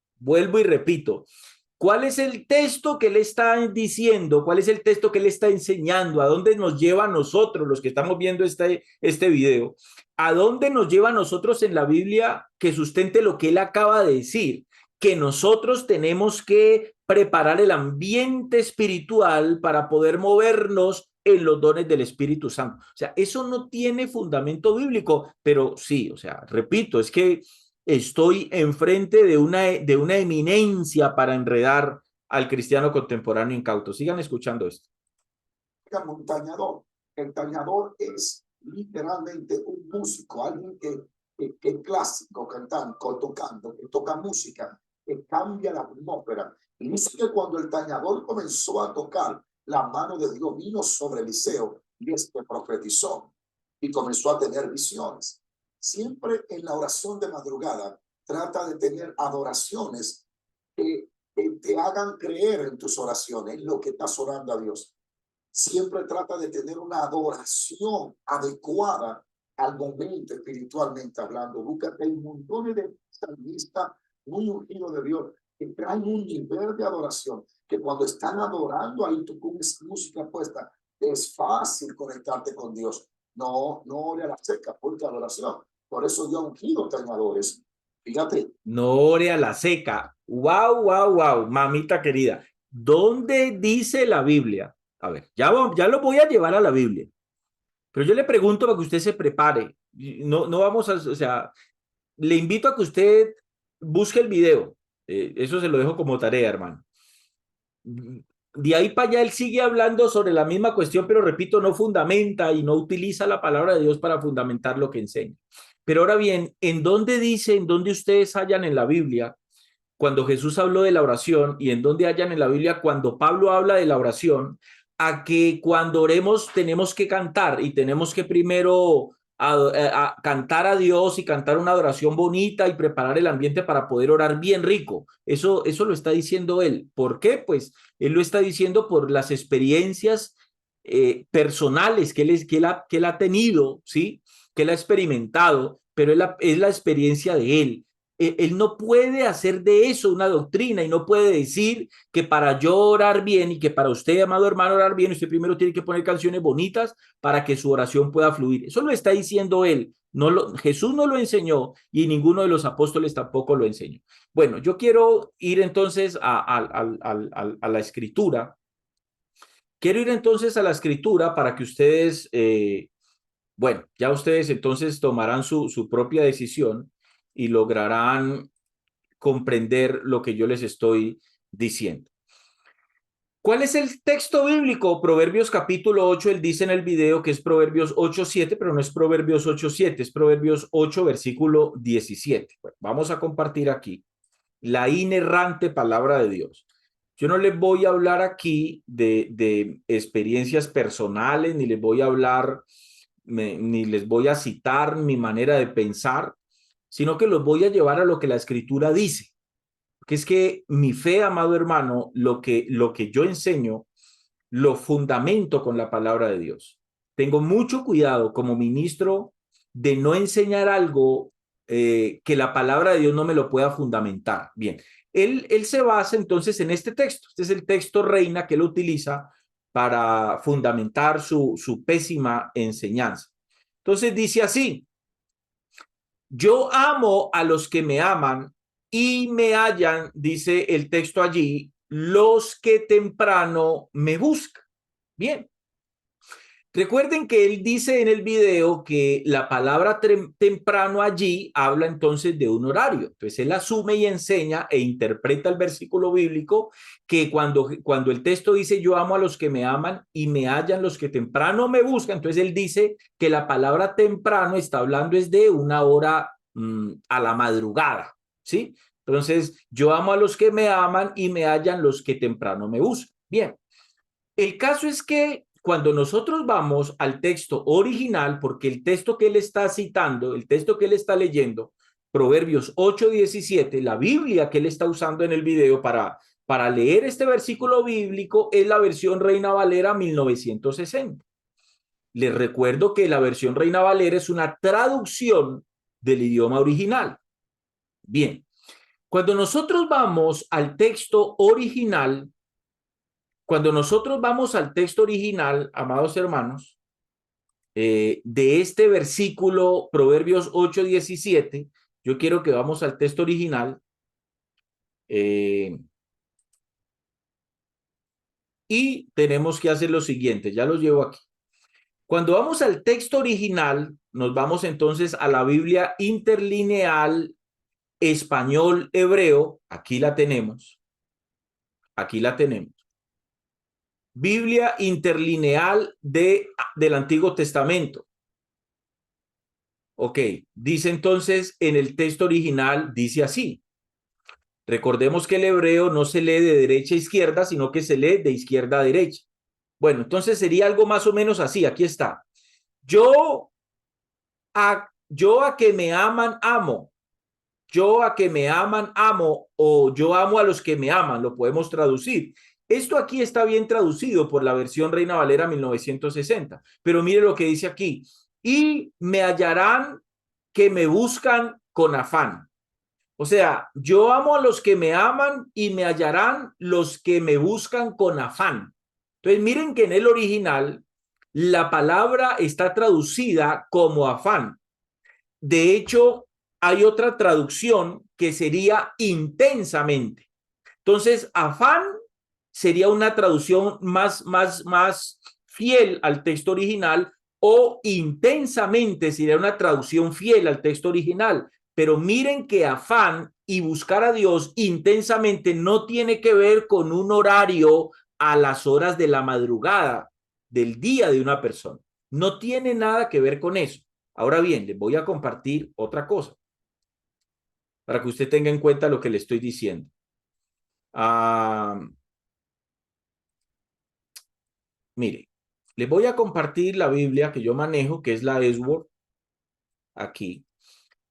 Speaker 1: ¿cuál es el texto que le está diciendo? ¿Cuál es el texto que le está enseñando? ¿A dónde nos lleva a nosotros, los que estamos viendo este video? ¿A dónde nos lleva a nosotros en la Biblia que sustente lo que él acaba de decir? Que nosotros tenemos que preparar el ambiente espiritual para poder movernos en los dones del Espíritu Santo. O sea, eso no tiene fundamento bíblico, pero sí, o sea, repito, es que estoy enfrente de una eminencia para enredar al cristiano contemporáneo incauto. Sigan escuchando esto.
Speaker 2: Un tañador. El tañador es literalmente un músico, alguien que es clásico, cantando, tocando, que toca música, que cambia la atmósfera. Y dice que cuando el tañador comenzó a tocar, la mano de Dios vino sobre Eliseo y este profetizó y comenzó a tener visiones. Siempre en la oración de madrugada trata de tener adoraciones que te hagan creer en tus oraciones, en lo que estás orando a Dios. Siempre trata de tener una adoración adecuada al momento espiritualmente hablando. Búscate un montón de salmistas muy ungidos de Dios que traen un nivel de adoración que cuando están adorando ahí tú con música puesta es fácil conectarte con Dios. No ore a la seca, porque adoración. Por eso Dios ha ungido tañadores. Fíjate.
Speaker 1: No ore a la seca. Wow, mamita querida. ¿Dónde dice la Biblia? A ver, ya lo voy a llevar a la Biblia, pero yo le pregunto para que usted se prepare. No vamos a, o sea, le invito a que usted busque el video. Eso se lo dejo como tarea, hermano. De ahí para allá él sigue hablando sobre la misma cuestión, pero repito, no fundamenta y no utiliza la palabra de Dios para fundamentar lo que enseña. Pero ahora bien, ¿en dónde dice, en dónde ustedes hallan en la Biblia cuando Jesús habló de la oración y en dónde hallan en la Biblia cuando Pablo habla de la oración, a que cuando oremos tenemos que cantar y tenemos que primero a cantar a Dios y cantar una adoración bonita y preparar el ambiente para poder orar bien rico? Eso lo está diciendo él. ¿Por qué? Pues él lo está diciendo por las experiencias personales que él ha tenido, ¿sí? Que él ha experimentado, pero es la experiencia de él. Él no puede hacer de eso una doctrina y no puede decir que para yo orar bien y que para usted, amado hermano, orar bien, usted primero tiene que poner canciones bonitas para que su oración pueda fluir. Eso lo está diciendo él. Jesús no lo enseñó y ninguno de los apóstoles tampoco lo enseñó. Bueno, yo quiero ir entonces a la escritura. Quiero ir entonces a la escritura para que ustedes, bueno, ya ustedes entonces tomarán su propia decisión y lograrán comprender lo que yo les estoy diciendo. ¿Cuál es el texto bíblico? Proverbios capítulo 8, él dice en el video que es Proverbios 8:7, pero no es Proverbios 8:7, es Proverbios 8, versículo 17. Bueno, vamos a compartir aquí la inerrante palabra de Dios. Yo no les voy a hablar aquí de experiencias personales, ni les voy a hablar, ni les voy a citar mi manera de pensar, sino que los voy a llevar a lo que la escritura dice. Que es que mi fe, amado hermano, lo que yo enseño, lo fundamento con la palabra de Dios. Tengo mucho cuidado como ministro de no enseñar algo que la palabra de Dios no me lo pueda fundamentar. Bien, él se basa entonces en este texto. Este es el texto reina que él utiliza para fundamentar su pésima enseñanza. Entonces dice así: yo amo a los que me aman y me hallan, dice el texto allí, los que temprano me buscan. Bien. Recuerden que él dice en el video que la palabra temprano allí habla entonces de un horario. Entonces él asume y enseña e interpreta el versículo bíblico que cuando el texto dice yo amo a los que me aman y me hallan los que temprano me buscan, entonces él dice que la palabra temprano está hablando es de una hora a la madrugada, ¿sí? Entonces yo amo a los que me aman y me hallan los que temprano me buscan. Bien. El caso es que cuando nosotros vamos al texto original, porque el texto que él está citando, el texto que él está leyendo, Proverbios 8:17, la Biblia que él está usando en el video para leer este versículo bíblico es la versión Reina Valera 1960. Les recuerdo que la versión Reina Valera es una traducción del idioma original. Bien, cuando nosotros vamos al texto original, cuando nosotros vamos al texto original, amados hermanos, de este versículo, Proverbios 8:17, yo quiero que vamos al texto original y tenemos que hacer lo siguiente, ya los llevo aquí. Cuando vamos al texto original, nos vamos entonces a la Biblia interlineal español-hebreo, aquí la tenemos, aquí la tenemos. Biblia interlineal del Antiguo Testamento. Ok, dice entonces en el texto original, dice así. Recordemos que el hebreo no se lee de derecha a izquierda, sino que se lee de izquierda a derecha. Bueno, entonces sería algo más o menos así. Aquí está. Yo a que me aman, amo. Yo a que me aman, amo. O yo amo a los que me aman. Lo podemos traducir. Esto aquí está bien traducido por la versión Reina Valera 1960. Pero mire lo que dice aquí. Y me hallarán que me buscan con afán. O sea, yo amo a los que me aman y me hallarán los que me buscan con afán. Entonces, miren que en el original la palabra está traducida como afán. De hecho, hay otra traducción que sería intensamente. Entonces, afán sería una traducción más fiel al texto original, o intensamente sería una traducción fiel al texto original. Pero miren que afán y buscar a Dios intensamente no tiene que ver con un horario a las horas de la madrugada del día de una persona. No tiene nada que ver con eso. Ahora bien, les voy a compartir otra cosa para que usted tenga en cuenta lo que le estoy diciendo. Mire, les voy a compartir la Biblia que yo manejo, que es la Edgeworth, aquí.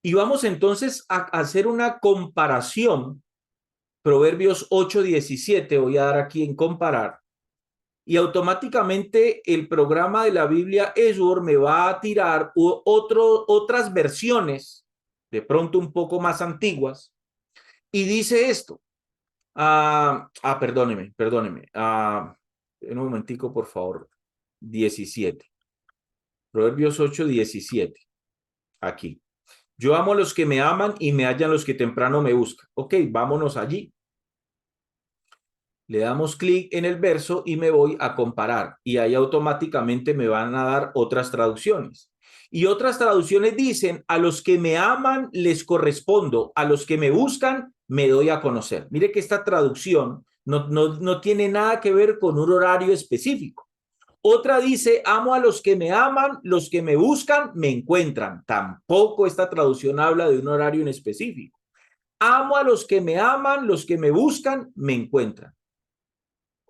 Speaker 1: Y vamos entonces a hacer una comparación. Proverbios 8:17, voy a dar aquí en comparar. Y automáticamente el programa de la Biblia Edgeworth me va a tirar otras versiones, de pronto un poco más antiguas. Y dice esto. Perdóneme. Un momentico, por favor. 17. Proverbios 8:17. Aquí. Yo amo a los que me aman y me hallan los que temprano me buscan. Ok, vámonos allí. Le damos clic en el verso y me voy a comparar. Y ahí automáticamente me van a dar otras traducciones. Y otras traducciones dicen, a los que me aman les correspondo, a los que me buscan me doy a conocer. Mire que esta traducción no tiene nada que ver con un horario específico. Otra dice, amo a los que me aman, los que me buscan me encuentran. Tampoco esta traducción habla de un horario en específico. Amo a los que me aman, los que me buscan me encuentran.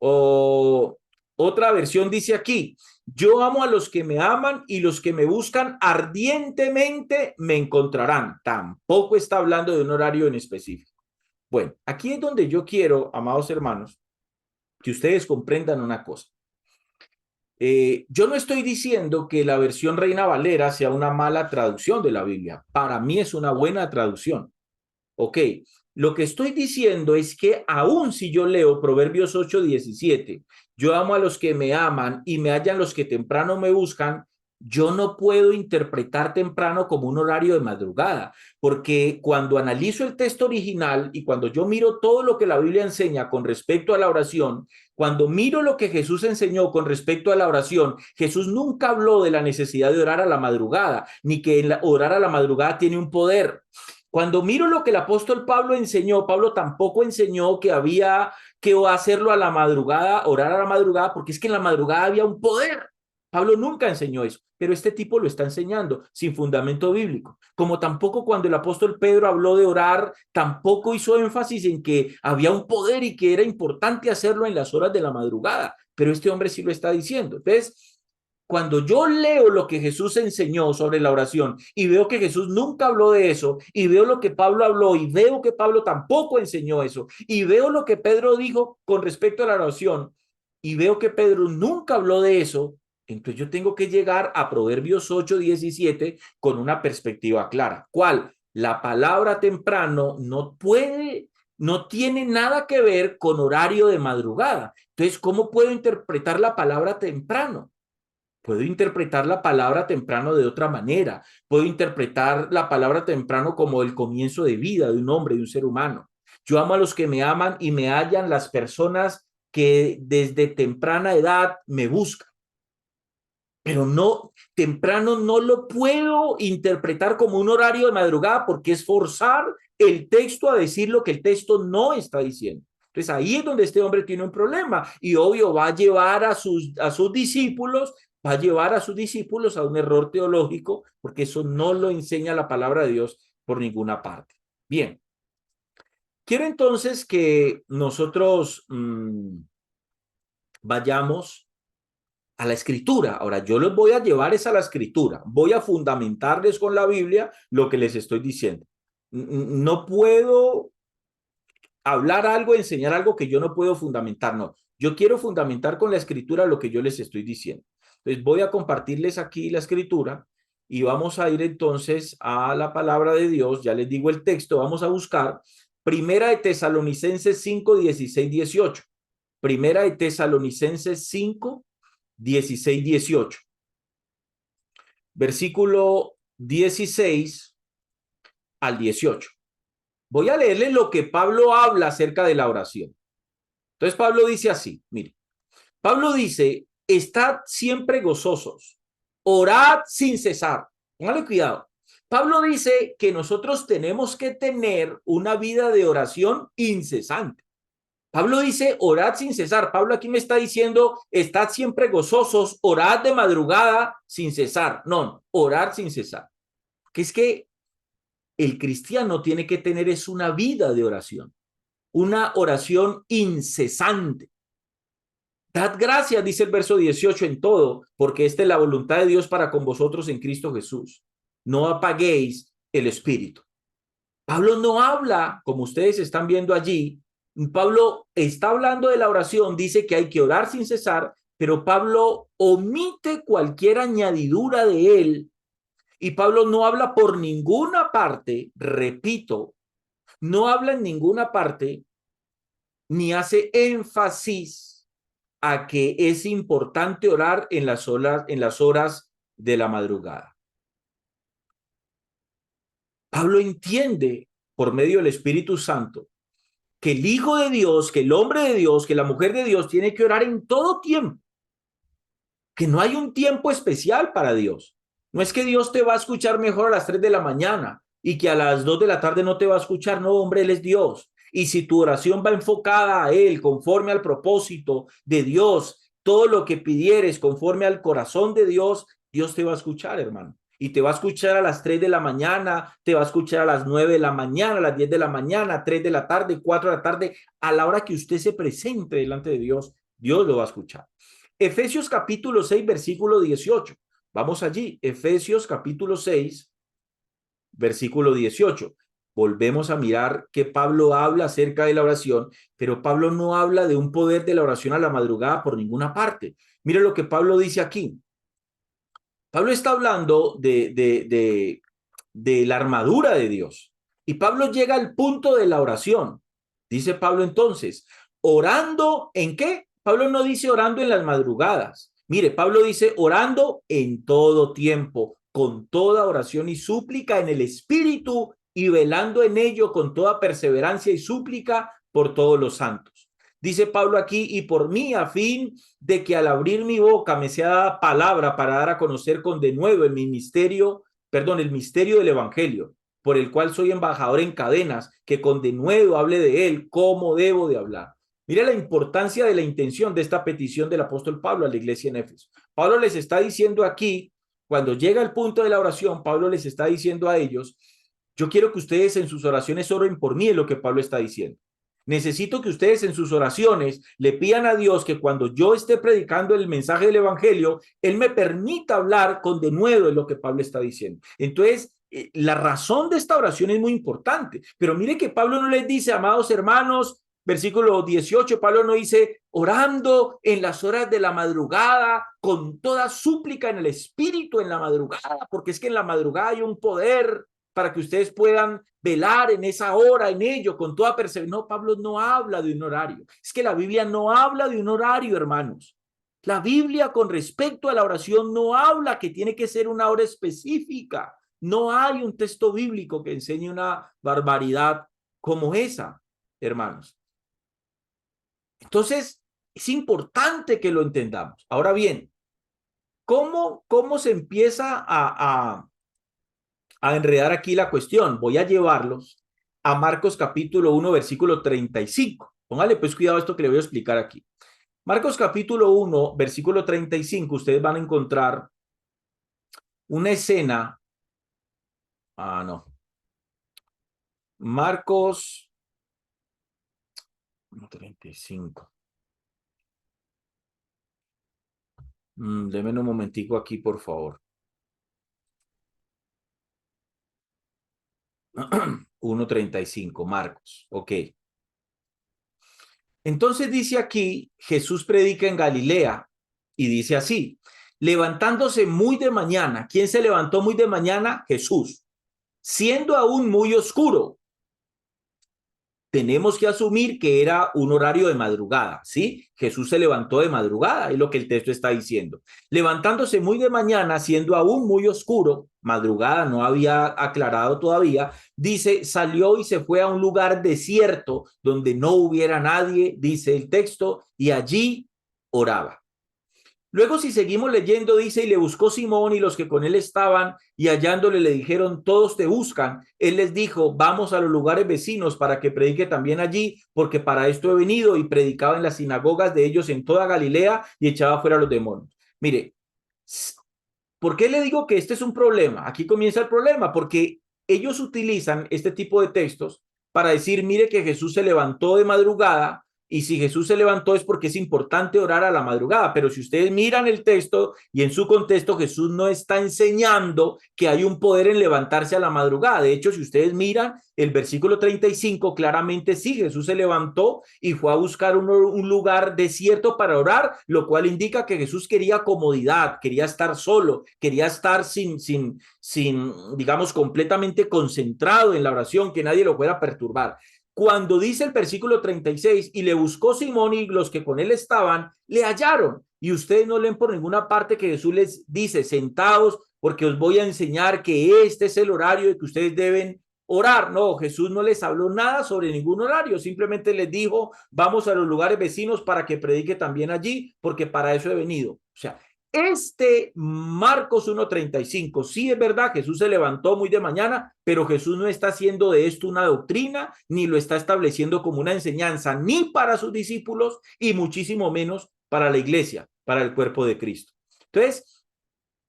Speaker 1: O otra versión dice aquí, yo amo a los que me aman y los que me buscan ardientemente me encontrarán. Tampoco está hablando de un horario en específico. Bueno, aquí es donde yo quiero, amados hermanos, que ustedes comprendan una cosa. Yo no estoy diciendo que la versión Reina Valera sea una mala traducción de la Biblia. Para mí es una buena traducción. Ok, lo que estoy diciendo es que aun si yo leo Proverbios 8:17, yo amo a los que me aman y me hallan los que temprano me buscan, yo no puedo interpretar temprano como un horario de madrugada, porque cuando analizo el texto original y cuando yo miro todo lo que la Biblia enseña con respecto a la oración, cuando miro lo que Jesús enseñó con respecto a la oración, Jesús nunca habló de la necesidad de orar a la madrugada, ni que orar a la madrugada tiene un poder. Cuando miro lo que el apóstol Pablo enseñó, Pablo tampoco enseñó que había que hacerlo a la madrugada, orar a la madrugada, porque es que en la madrugada había un poder. Pablo nunca enseñó eso, pero este tipo lo está enseñando sin fundamento bíblico. Como tampoco cuando el apóstol Pedro habló de orar, tampoco hizo énfasis en que había un poder y que era importante hacerlo en las horas de la madrugada, pero este hombre sí lo está diciendo. Entonces, cuando yo leo lo que Jesús enseñó sobre la oración y veo que Jesús nunca habló de eso, y veo lo que Pablo habló y veo que Pablo tampoco enseñó eso, y veo lo que Pedro dijo con respecto a la oración y veo que Pedro nunca habló de eso, entonces yo tengo que llegar a Proverbios 8:17 con una perspectiva clara. ¿Cuál? La palabra temprano no tiene nada que ver con horario de madrugada. Entonces, ¿cómo puedo interpretar la palabra temprano? Puedo interpretar la palabra temprano de otra manera. Puedo interpretar la palabra temprano como el comienzo de vida de un hombre, de un ser humano. Yo amo a los que me aman y me hallan las personas que desde temprana edad me buscan. Pero no, temprano no lo puedo interpretar como un horario de madrugada porque es forzar el texto a decir lo que el texto no está diciendo. Entonces ahí es donde este hombre tiene un problema y obvio va a llevar a sus discípulos, a un error teológico porque eso no lo enseña la palabra de Dios por ninguna parte. Bien, quiero entonces que nosotros vayamos a la escritura. Ahora, yo los voy a llevar es a la escritura. Voy a fundamentarles con la Biblia lo que les estoy diciendo. No puedo hablar algo, enseñar algo que yo no puedo fundamentar. No, yo quiero fundamentar con la escritura lo que yo les estoy diciendo. Entonces, voy a compartirles aquí la escritura y vamos a ir entonces a la palabra de Dios. Ya les digo el texto, vamos a buscar Primera de Tesalonicenses 5, 16, 18. Primera de Tesalonicenses 5, 16, 18. Versículo 16 al 18. Voy a leerles lo que Pablo habla acerca de la oración. Entonces Pablo dice así, mire, Pablo dice, estad siempre gozosos, orad sin cesar. Póngale cuidado. Pablo dice que nosotros tenemos que tener una vida de oración incesante. Pablo dice, orad sin cesar. Pablo aquí me está diciendo, estad siempre gozosos, orad de madrugada sin cesar. No, orad sin cesar. Que es que el cristiano tiene que tener es una vida de oración, una oración incesante. Dad gracias, dice el verso 18, en todo, porque esta es la voluntad de Dios para con vosotros en Cristo Jesús. No apaguéis el espíritu. Pablo no habla, como ustedes están viendo allí, Pablo está hablando de la oración, dice que hay que orar sin cesar, pero Pablo omite cualquier añadidura de él y Pablo no habla por ninguna parte, repito, no habla en ninguna parte ni hace énfasis a que es importante orar en las horas de la madrugada. Pablo entiende por medio del Espíritu Santo que el Hijo de Dios, que el hombre de Dios, que la mujer de Dios tiene que orar en todo tiempo, que no hay un tiempo especial para Dios. No es que Dios te va a escuchar mejor a las 3 de la mañana y que a las 2 de la tarde no te va a escuchar. No, hombre, Él es Dios. Y si tu oración va enfocada a Él, conforme al propósito de Dios, todo lo que pidieres conforme al corazón de Dios, Dios te va a escuchar, hermano. Y te va a escuchar a las 3 de la mañana, te va a escuchar a las 9 de la mañana, a las 10 de la mañana, 3 de la tarde, 4 de la tarde, a la hora que usted se presente delante de Dios, Dios lo va a escuchar. Efesios capítulo 6, versículo 18. Vamos allí, Efesios capítulo 6, versículo 18. Volvemos a mirar que Pablo habla acerca de la oración, pero Pablo no habla de un poder de la oración a la madrugada por ninguna parte. Mire lo que Pablo dice aquí. Pablo está hablando de la armadura de Dios. Y Pablo llega al punto de la oración. Dice Pablo entonces, orando ¿en qué? Pablo no dice orando en las madrugadas. Mire, Pablo dice orando en todo tiempo, con toda oración y súplica en el Espíritu y velando en ello con toda perseverancia y súplica por todos los santos. Dice Pablo aquí, y por mí, a fin de que al abrir mi boca me sea dada palabra para dar a conocer con denuedo el misterio del Evangelio, por el cual soy embajador en cadenas, que con denuedo hable de él, cómo debo de hablar. Mire la importancia de la intención de esta petición del apóstol Pablo a la iglesia en Éfeso. Pablo les está diciendo aquí, cuando llega el punto de la oración, Pablo les está diciendo a ellos, yo quiero que ustedes en sus oraciones oren por mí, es lo que Pablo está diciendo. Necesito que ustedes en sus oraciones le pidan a Dios que cuando yo esté predicando el mensaje del evangelio, Él me permita hablar con denuedo de lo que Pablo está diciendo. Entonces, la razón de esta oración es muy importante, pero mire que Pablo no les dice, amados hermanos, versículo 18, Pablo no dice, orando en las horas de la madrugada, con toda súplica en el espíritu en la madrugada, porque es que en la madrugada hay un poder para que ustedes puedan velar en esa hora, en ello, con toda perseverancia. No, Pablo no habla de un horario. Es que la Biblia no habla de un horario, hermanos. La Biblia con respecto a la oración no habla que tiene que ser una hora específica. No hay un texto bíblico que enseñe una barbaridad como esa, hermanos. Entonces, es importante que lo entendamos. Ahora bien, ¿cómo se empieza a enredar aquí la cuestión? Voy a llevarlos a Marcos capítulo 1, versículo 35. Póngale pues cuidado a esto que le voy a explicar aquí. Marcos capítulo 1, versículo 35, ustedes van a encontrar una escena. No. Marcos 35. Deme un momentico aquí, por favor. 1:35, Marcos. Ok. Entonces dice aquí, Jesús predica en Galilea y dice así, levantándose muy de mañana. ¿Quién se levantó muy de mañana? Jesús. Siendo aún muy oscuro. tenemos que asumir que era un horario de madrugada, ¿sí? Jesús se levantó de madrugada, es lo que el texto está diciendo. Levantándose muy de mañana, siendo aún muy oscuro, madrugada no había aclarado todavía, dice, salió y se fue a un lugar desierto donde no hubiera nadie, dice el texto, y allí oraba. Luego, si seguimos leyendo, dice, y le buscó Simón y los que con él estaban, y hallándole le dijeron, todos te buscan. Él les dijo, vamos a los lugares vecinos para que predique también allí, porque para esto he venido, y predicaba en las sinagogas de ellos en toda Galilea y echaba fuera a los demonios. Mire, ¿por qué le digo que este es un problema? Aquí comienza el problema, porque ellos utilizan este tipo de textos para decir, mire que Jesús se levantó de madrugada, y si Jesús se levantó es porque es importante orar a la madrugada, pero si ustedes miran el texto y en su contexto, Jesús no está enseñando que hay un poder en levantarse a la madrugada. De hecho, si ustedes miran el versículo 35, claramente sí, Jesús se levantó y fue a buscar un lugar desierto para orar, lo cual indica que Jesús quería comodidad, quería estar solo, quería estar digamos, completamente concentrado en la oración, que nadie lo pueda perturbar. Cuando dice el versículo 36, y le buscó Simón y los que con él estaban, le hallaron. Y ustedes no leen por ninguna parte que Jesús les dice, sentados, porque os voy a enseñar que este es el horario de que ustedes deben orar. No, Jesús no les habló nada sobre ningún horario, simplemente les dijo, vamos a los lugares vecinos para que predique también allí, porque para eso he venido. O sea, Marcos 1:35, sí es verdad, Jesús se levantó muy de mañana, pero Jesús no está haciendo de esto una doctrina, ni lo está estableciendo como una enseñanza, ni para sus discípulos, y muchísimo menos para la iglesia, para el cuerpo de Cristo. Entonces,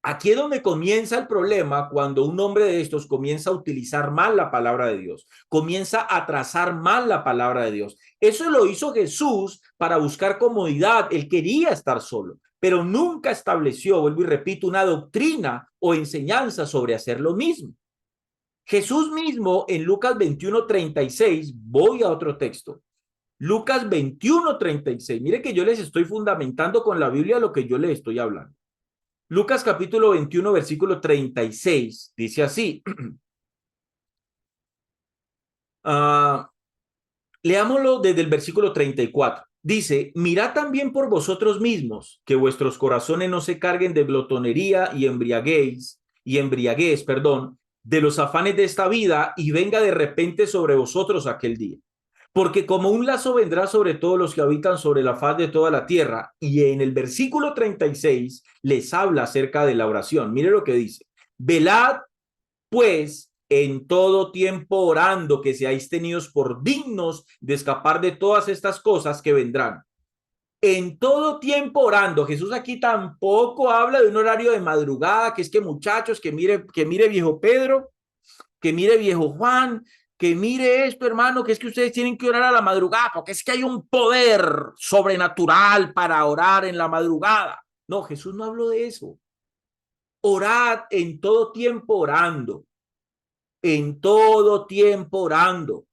Speaker 1: aquí es donde comienza el problema cuando un hombre de estos comienza a utilizar mal la palabra de Dios, comienza a trazar mal la palabra de Dios. Eso lo hizo Jesús para buscar comodidad, él quería estar solo, pero nunca estableció, vuelvo y repito, una doctrina o enseñanza sobre hacer lo mismo. Jesús mismo en Lucas 21:36, voy a otro texto, Lucas 21:36, mire que yo les estoy fundamentando con la Biblia lo que yo les estoy hablando. Lucas capítulo 21, versículo 36, dice así. Leámoslo desde el versículo 34. Dice, mirad también por vosotros mismos, que vuestros corazones no se carguen de glotonería y embriaguez, de los afanes de esta vida, y venga de repente sobre vosotros aquel día. Porque como un lazo vendrá sobre todos los que habitan sobre la faz de toda la tierra. Y en el versículo 36 les habla acerca de la oración. Mire lo que dice. Velad, pues, en todo tiempo orando, que seáis tenidos por dignos de escapar de todas estas cosas que vendrán. En todo tiempo orando. Jesús aquí tampoco habla de un horario de madrugada, que es que muchachos, que mire viejo Pedro, que mire viejo Juan, que mire esto, hermano, que es que ustedes tienen que orar a la madrugada, porque es que hay un poder sobrenatural para orar en la madrugada. No, Jesús no habló de eso. Orad en todo tiempo orando. En todo tiempo orando.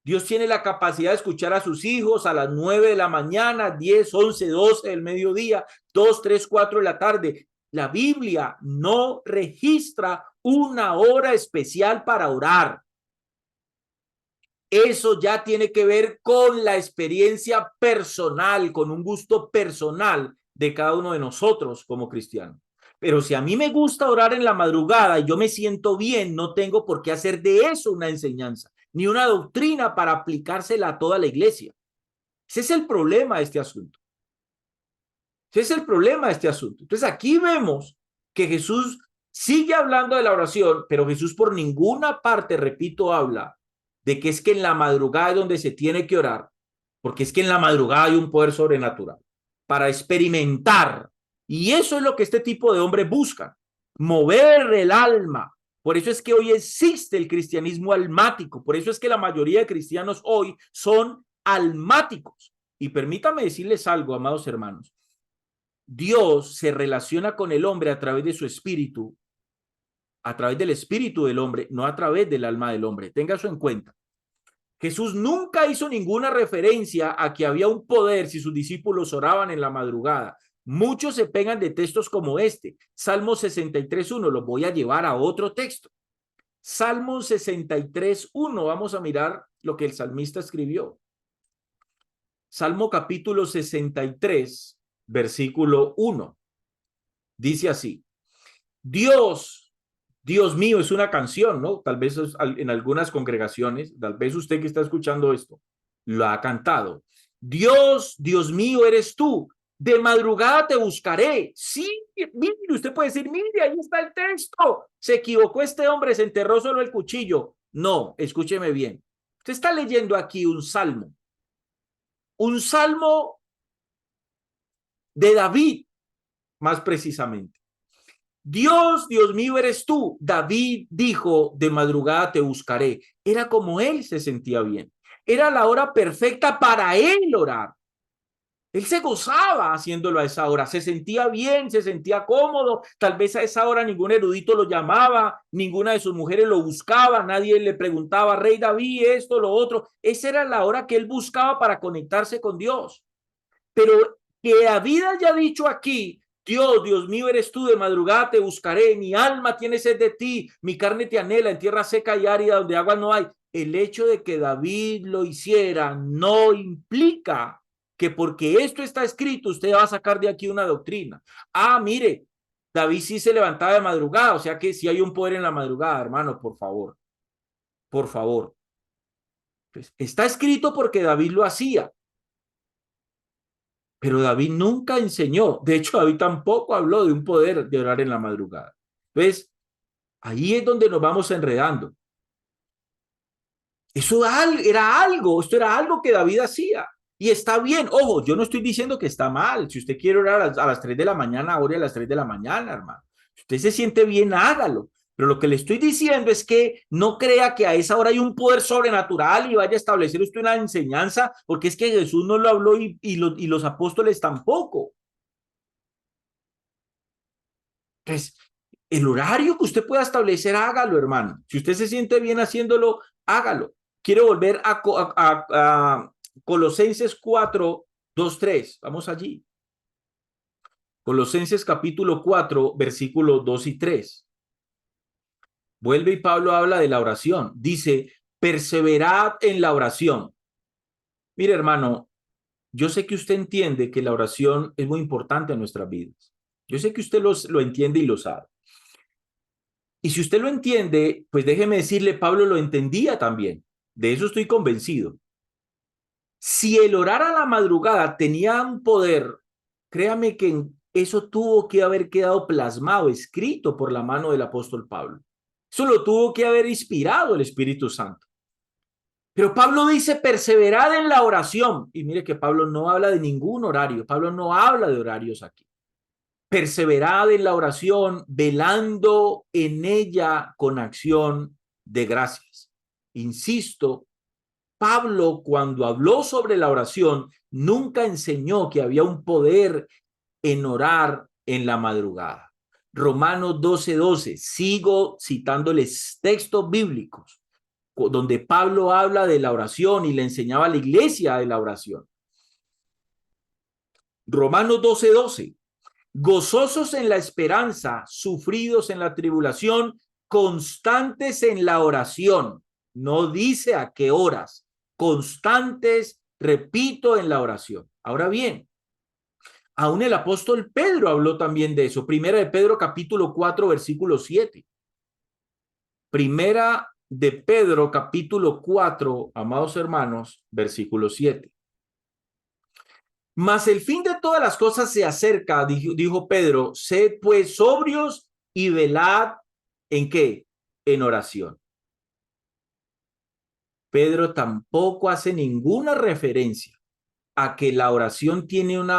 Speaker 1: Dios tiene la capacidad de escuchar a sus hijos a las 9 de la mañana, 10, 11, 12 del mediodía, 2, 3, 4 de la tarde. La Biblia no registra una hora especial para orar. Eso ya tiene que ver con la experiencia personal, con un gusto personal de cada uno de nosotros como cristianos. Pero si a mí me gusta orar en la madrugada y yo me siento bien, no tengo por qué hacer de eso una enseñanza, ni una doctrina para aplicársela a toda la iglesia. Ese es el problema de este asunto. Ese es el problema de este asunto. Entonces aquí vemos que Jesús sigue hablando de la oración, pero Jesús por ninguna parte, repito, habla de que es que en la madrugada es donde se tiene que orar, porque es que en la madrugada hay un poder sobrenatural para experimentar. Y eso es lo que este tipo de hombres buscan, mover el alma. Por eso es que hoy existe el cristianismo almático. Por eso es que la mayoría de cristianos hoy son almáticos. Y permítame decirles algo, amados hermanos. Dios se relaciona con el hombre a través de su espíritu, a través del espíritu del hombre, no a través del alma del hombre. Tenga eso en cuenta. Jesús nunca hizo ninguna referencia a que había un poder si sus discípulos oraban en la madrugada. Muchos se pegan de textos como este. Salmo 63:1, los voy a llevar a otro texto. Salmo 63:1. Vamos a mirar lo que el salmista escribió. Salmo capítulo 63, versículo 1. Dice así: Dios, Dios mío, es una canción, ¿no? Tal vez en algunas congregaciones, tal vez usted que está escuchando esto, lo ha cantado. Dios, Dios mío, eres tú. De madrugada te buscaré. Sí, mire, usted puede decir, mire, ahí está el texto. Se equivocó este hombre, se enterró solo el cuchillo. No, escúcheme bien. Usted está leyendo aquí un salmo de David, más precisamente. Dios, Dios mío, eres tú. David dijo, de madrugada te buscaré. Era como él se sentía bien. Era la hora perfecta para él orar. Él se gozaba haciéndolo a esa hora, se sentía bien, se sentía cómodo. Tal vez a esa hora ningún erudito lo llamaba, ninguna de sus mujeres lo buscaba, nadie le preguntaba, Rey David, esto, lo otro. Esa era la hora que él buscaba para conectarse con Dios. Pero que David haya dicho aquí, Dios, Dios mío, eres tú, de madrugada te buscaré, mi alma tiene sed de ti, mi carne te anhela en tierra seca y árida donde agua no hay. El hecho de que David lo hiciera no implica que porque esto está escrito, usted va a sacar de aquí una doctrina. Ah, mire, David sí se levantaba de madrugada, o sea que sí hay un poder en la madrugada, hermano, por favor, por favor. Pues, está escrito porque David lo hacía. Pero David nunca enseñó, de hecho David tampoco habló de un poder de orar en la madrugada. Entonces, ahí es donde nos vamos enredando. Esto era algo que David hacía. Y está bien, ojo, yo no estoy diciendo que está mal. Si usted quiere orar a las 3 de la mañana, ore a las 3 de la mañana, hermano. Si usted se siente bien, hágalo. Pero lo que le estoy diciendo es que no crea que a esa hora hay un poder sobrenatural y vaya a establecer usted una enseñanza, porque es que Jesús no lo habló y los apóstoles tampoco. Entonces, el horario que usted pueda establecer, hágalo, hermano. Si usted se siente bien haciéndolo, hágalo. Quiero volver a Colosenses 4, 2, 3. Vamos allí. Colosenses capítulo 4, versículos 2 y 3. Vuelve y Pablo habla de la oración. Dice, perseverad en la oración. Mire, hermano, yo sé que usted entiende que la oración es muy importante en nuestras vidas. Yo sé que usted lo entiende y lo sabe. Y si usted lo entiende, pues déjeme decirle, Pablo lo entendía también. De eso estoy convencido. Si el orar a la madrugada tenía un poder, créame que eso tuvo que haber quedado plasmado, escrito por la mano del apóstol Pablo. Eso lo tuvo que haber inspirado el Espíritu Santo. Pero Pablo dice, perseverad en la oración. Y mire que Pablo no habla de ningún horario. Pablo no habla de horarios aquí. Perseverad en la oración, velando en ella con acción de gracias. Insisto, Pablo, cuando habló sobre la oración, nunca enseñó que había un poder en orar en la madrugada. Romanos 12:12, sigo citándoles textos bíblicos donde Pablo habla de la oración y le enseñaba a la iglesia de la oración. Romanos 12:12, gozosos en la esperanza, sufridos en la tribulación, constantes en la oración. No dice a qué horas, constantes, repito, en la oración. Ahora bien, aún el apóstol Pedro habló también de eso. Primera de Pedro capítulo 4, versículo 7. Primera de Pedro capítulo 4, amados hermanos, versículo 7. Mas el fin de todas las cosas se acerca, dijo Pedro, sed pues sobrios y velad, ¿en qué? En oración. Pedro tampoco hace ninguna referencia a que la oración tiene un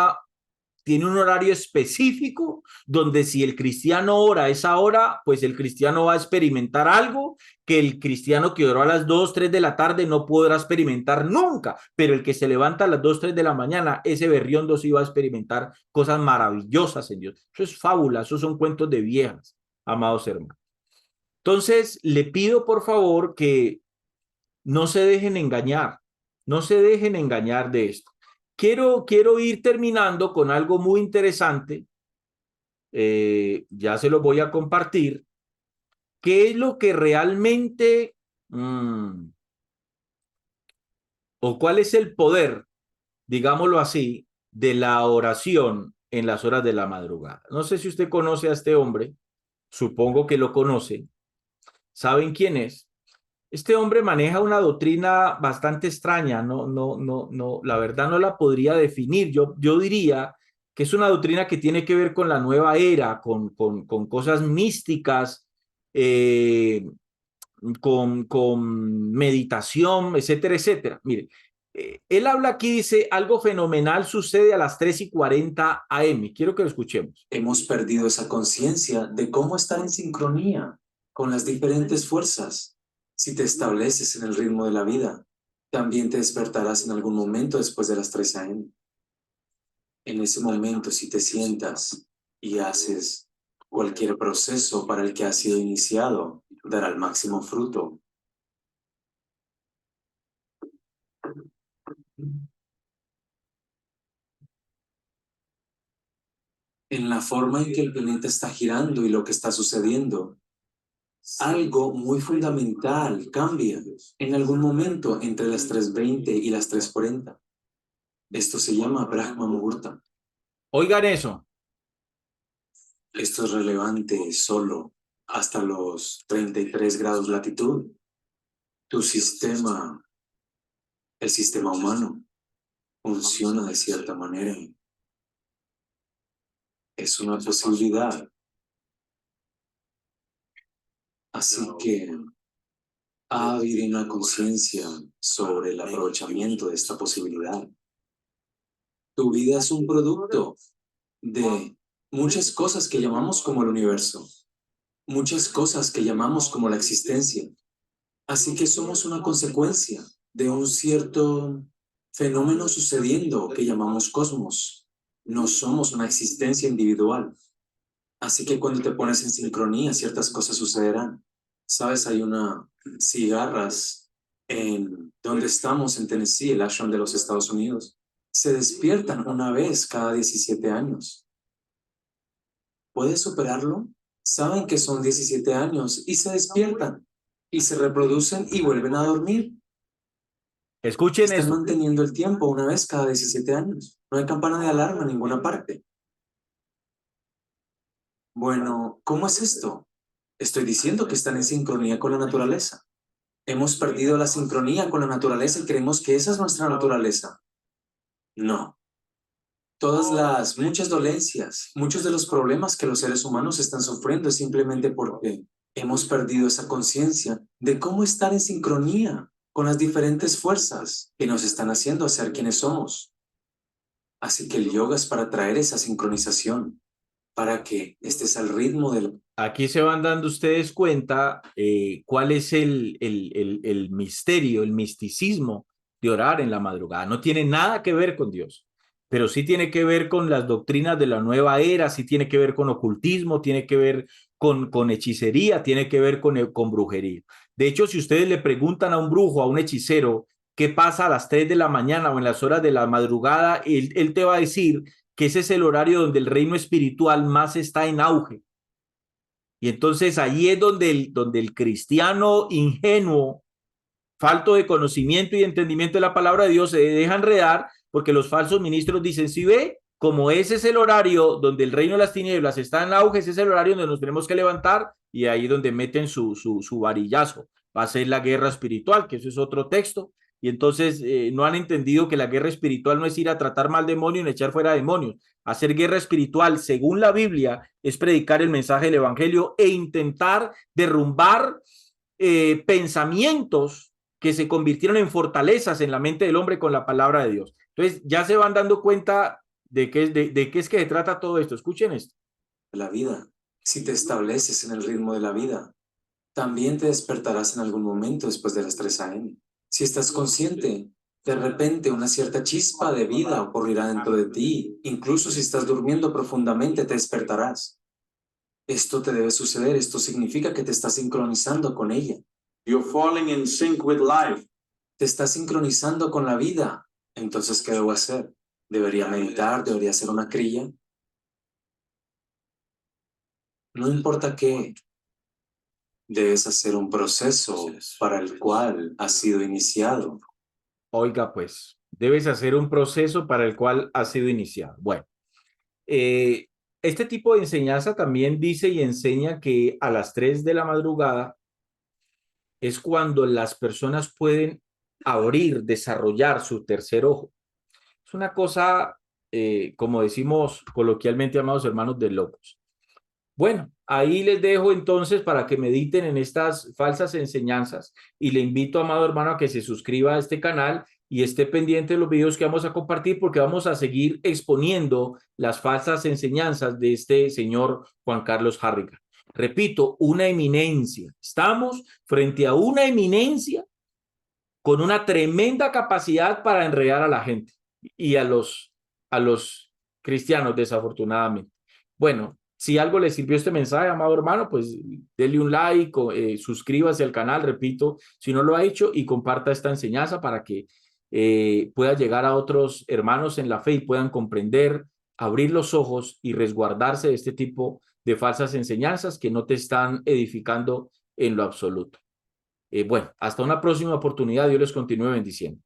Speaker 1: horario específico donde si el cristiano ora a esa hora, pues el cristiano va a experimentar algo que el cristiano que oró a las 2, 3 de la tarde no podrá experimentar nunca, pero el que se levanta a las 2, 3 de la mañana, ese berriondo sí va a experimentar cosas maravillosas en Dios. Eso es fábula, esos son cuentos de viejas, amados hermanos. Entonces, le pido por favor que no se dejen engañar, no se dejen engañar de esto. Quiero ir terminando con algo muy interesante. Ya se lo voy a compartir. ¿Qué es lo que realmente, o cuál es el poder, digámoslo así, de la oración en las horas de la madrugada? No sé si usted conoce a este hombre, supongo que lo conoce. ¿Saben quién es? Este hombre maneja una doctrina bastante extraña, no, la verdad no la podría definir. Yo diría que es una doctrina que tiene que ver con la nueva era, con cosas místicas, eh, con meditación, etcétera, etcétera. Mire, él habla aquí, dice, algo fenomenal sucede a las 3:40 AM. Quiero que lo escuchemos.
Speaker 3: Hemos perdido esa conciencia de cómo estar en sincronía con las diferentes fuerzas. Si te estableces en el ritmo de la vida, también te despertarás en algún momento después de las 3 a.m. En ese momento, si te sientas y haces cualquier proceso para el que has sido iniciado, dará el máximo fruto. En la forma en que el planeta está girando y lo que está sucediendo, algo muy fundamental cambia en algún momento entre las 3:20 y las 3:40. Esto se llama Brahma Muhurta.
Speaker 1: Oigan eso.
Speaker 3: Esto es relevante solo hasta los 33 grados latitud. Tu sistema, el sistema humano, funciona de cierta manera. Es una posibilidad. Así que ha habido una conciencia sobre el aprovechamiento de esta posibilidad. Tu vida es un producto de muchas cosas que llamamos como el universo, muchas cosas que llamamos como la existencia. Así que somos una consecuencia de un cierto fenómeno sucediendo que llamamos cosmos. No somos una existencia individual. Así que cuando te pones en sincronía, ciertas cosas sucederán. Sabes, hay cigarras en donde estamos, en Tennessee, el ashram de los Estados Unidos. Se despiertan una vez cada 17 años. ¿Puedes superarlo? Saben que son 17 años y se despiertan y se reproducen y vuelven a dormir.
Speaker 1: Escuchen
Speaker 3: Están
Speaker 1: eso.
Speaker 3: manteniendo el tiempo una vez cada 17 años. No hay campana de alarma en ninguna parte. Bueno, ¿cómo es esto? Estoy diciendo que están en sincronía con la naturaleza. Hemos perdido la sincronía con la naturaleza y creemos que esa es nuestra naturaleza. No. Muchas dolencias, muchos de los problemas que los seres humanos están sufriendo es simplemente porque hemos perdido esa conciencia de cómo estar en sincronía con las diferentes fuerzas que nos están haciendo ser quienes somos. Así que el yoga es para traer esa sincronización, para que estés al ritmo del...
Speaker 1: Aquí se van dando ustedes cuenta cuál es el misterio, el misticismo de orar en la madrugada. No tiene nada que ver con Dios, pero sí tiene que ver con las doctrinas de la nueva era, sí tiene que ver con ocultismo, tiene que ver con hechicería, tiene que ver con brujería. De hecho, si ustedes le preguntan a un brujo, a un hechicero, qué pasa a las 3 de la mañana o en las horas de la madrugada, él te va a decir que ese es el horario donde el reino espiritual más está en auge. Y entonces ahí es donde el cristiano ingenuo, falto de conocimiento y entendimiento de la palabra de Dios, se deja enredar porque los falsos ministros dicen, si ve, como ese es el horario donde el reino de las tinieblas está en auge, ese es el horario donde nos tenemos que levantar, y ahí es donde meten su varillazo. Va a ser la guerra espiritual, que eso es otro texto. Y entonces no han entendido que la guerra espiritual no es ir a tratar mal demonios ni echar fuera demonios. Hacer guerra espiritual, según la Biblia, es predicar el mensaje del evangelio e intentar derrumbar pensamientos que se convirtieron en fortalezas en la mente del hombre con la palabra de Dios. Entonces ya se van dando cuenta de qué es que se trata todo esto. Escuchen esto.
Speaker 3: La vida. Si te estableces en el ritmo de la vida, también te despertarás en algún momento después de las 3 a.m. Si estás consciente, de repente una cierta chispa de vida ocurrirá dentro de ti. Incluso si estás durmiendo profundamente, te despertarás. Esto te debe suceder. Esto significa que te estás sincronizando con ella.
Speaker 2: You're falling in sync with life.
Speaker 3: Te estás sincronizando con la vida. Entonces, ¿qué debo hacer? ¿Debería meditar? ¿Debería hacer una kriya? No importa qué. Debes hacer un proceso para el cual has sido iniciado.
Speaker 1: Oiga, pues, debes hacer un proceso para el cual has sido iniciado. Bueno, este tipo de enseñanza también dice y enseña que a las 3 de la madrugada es cuando las personas pueden abrir, desarrollar su tercer ojo. Es una cosa, como decimos coloquialmente, amados hermanos, de locos. Bueno, ahí les dejo entonces para que mediten en estas falsas enseñanzas y le invito, amado hermano, a que se suscriba a este canal y esté pendiente de los videos que vamos a compartir porque vamos a seguir exponiendo las falsas enseñanzas de este señor Juan Carlos Harrigan. Repito, una eminencia. Estamos frente a una eminencia con una tremenda capacidad para enredar a la gente y a los cristianos, desafortunadamente. Bueno, si algo le sirvió este mensaje, amado hermano, pues denle un like, suscríbase al canal, repito, si no lo ha hecho, y comparta esta enseñanza para que pueda llegar a otros hermanos en la fe y puedan comprender, abrir los ojos y resguardarse de este tipo de falsas enseñanzas que no te están edificando en lo absoluto. Bueno, hasta una próxima oportunidad. Dios les continúe bendiciendo.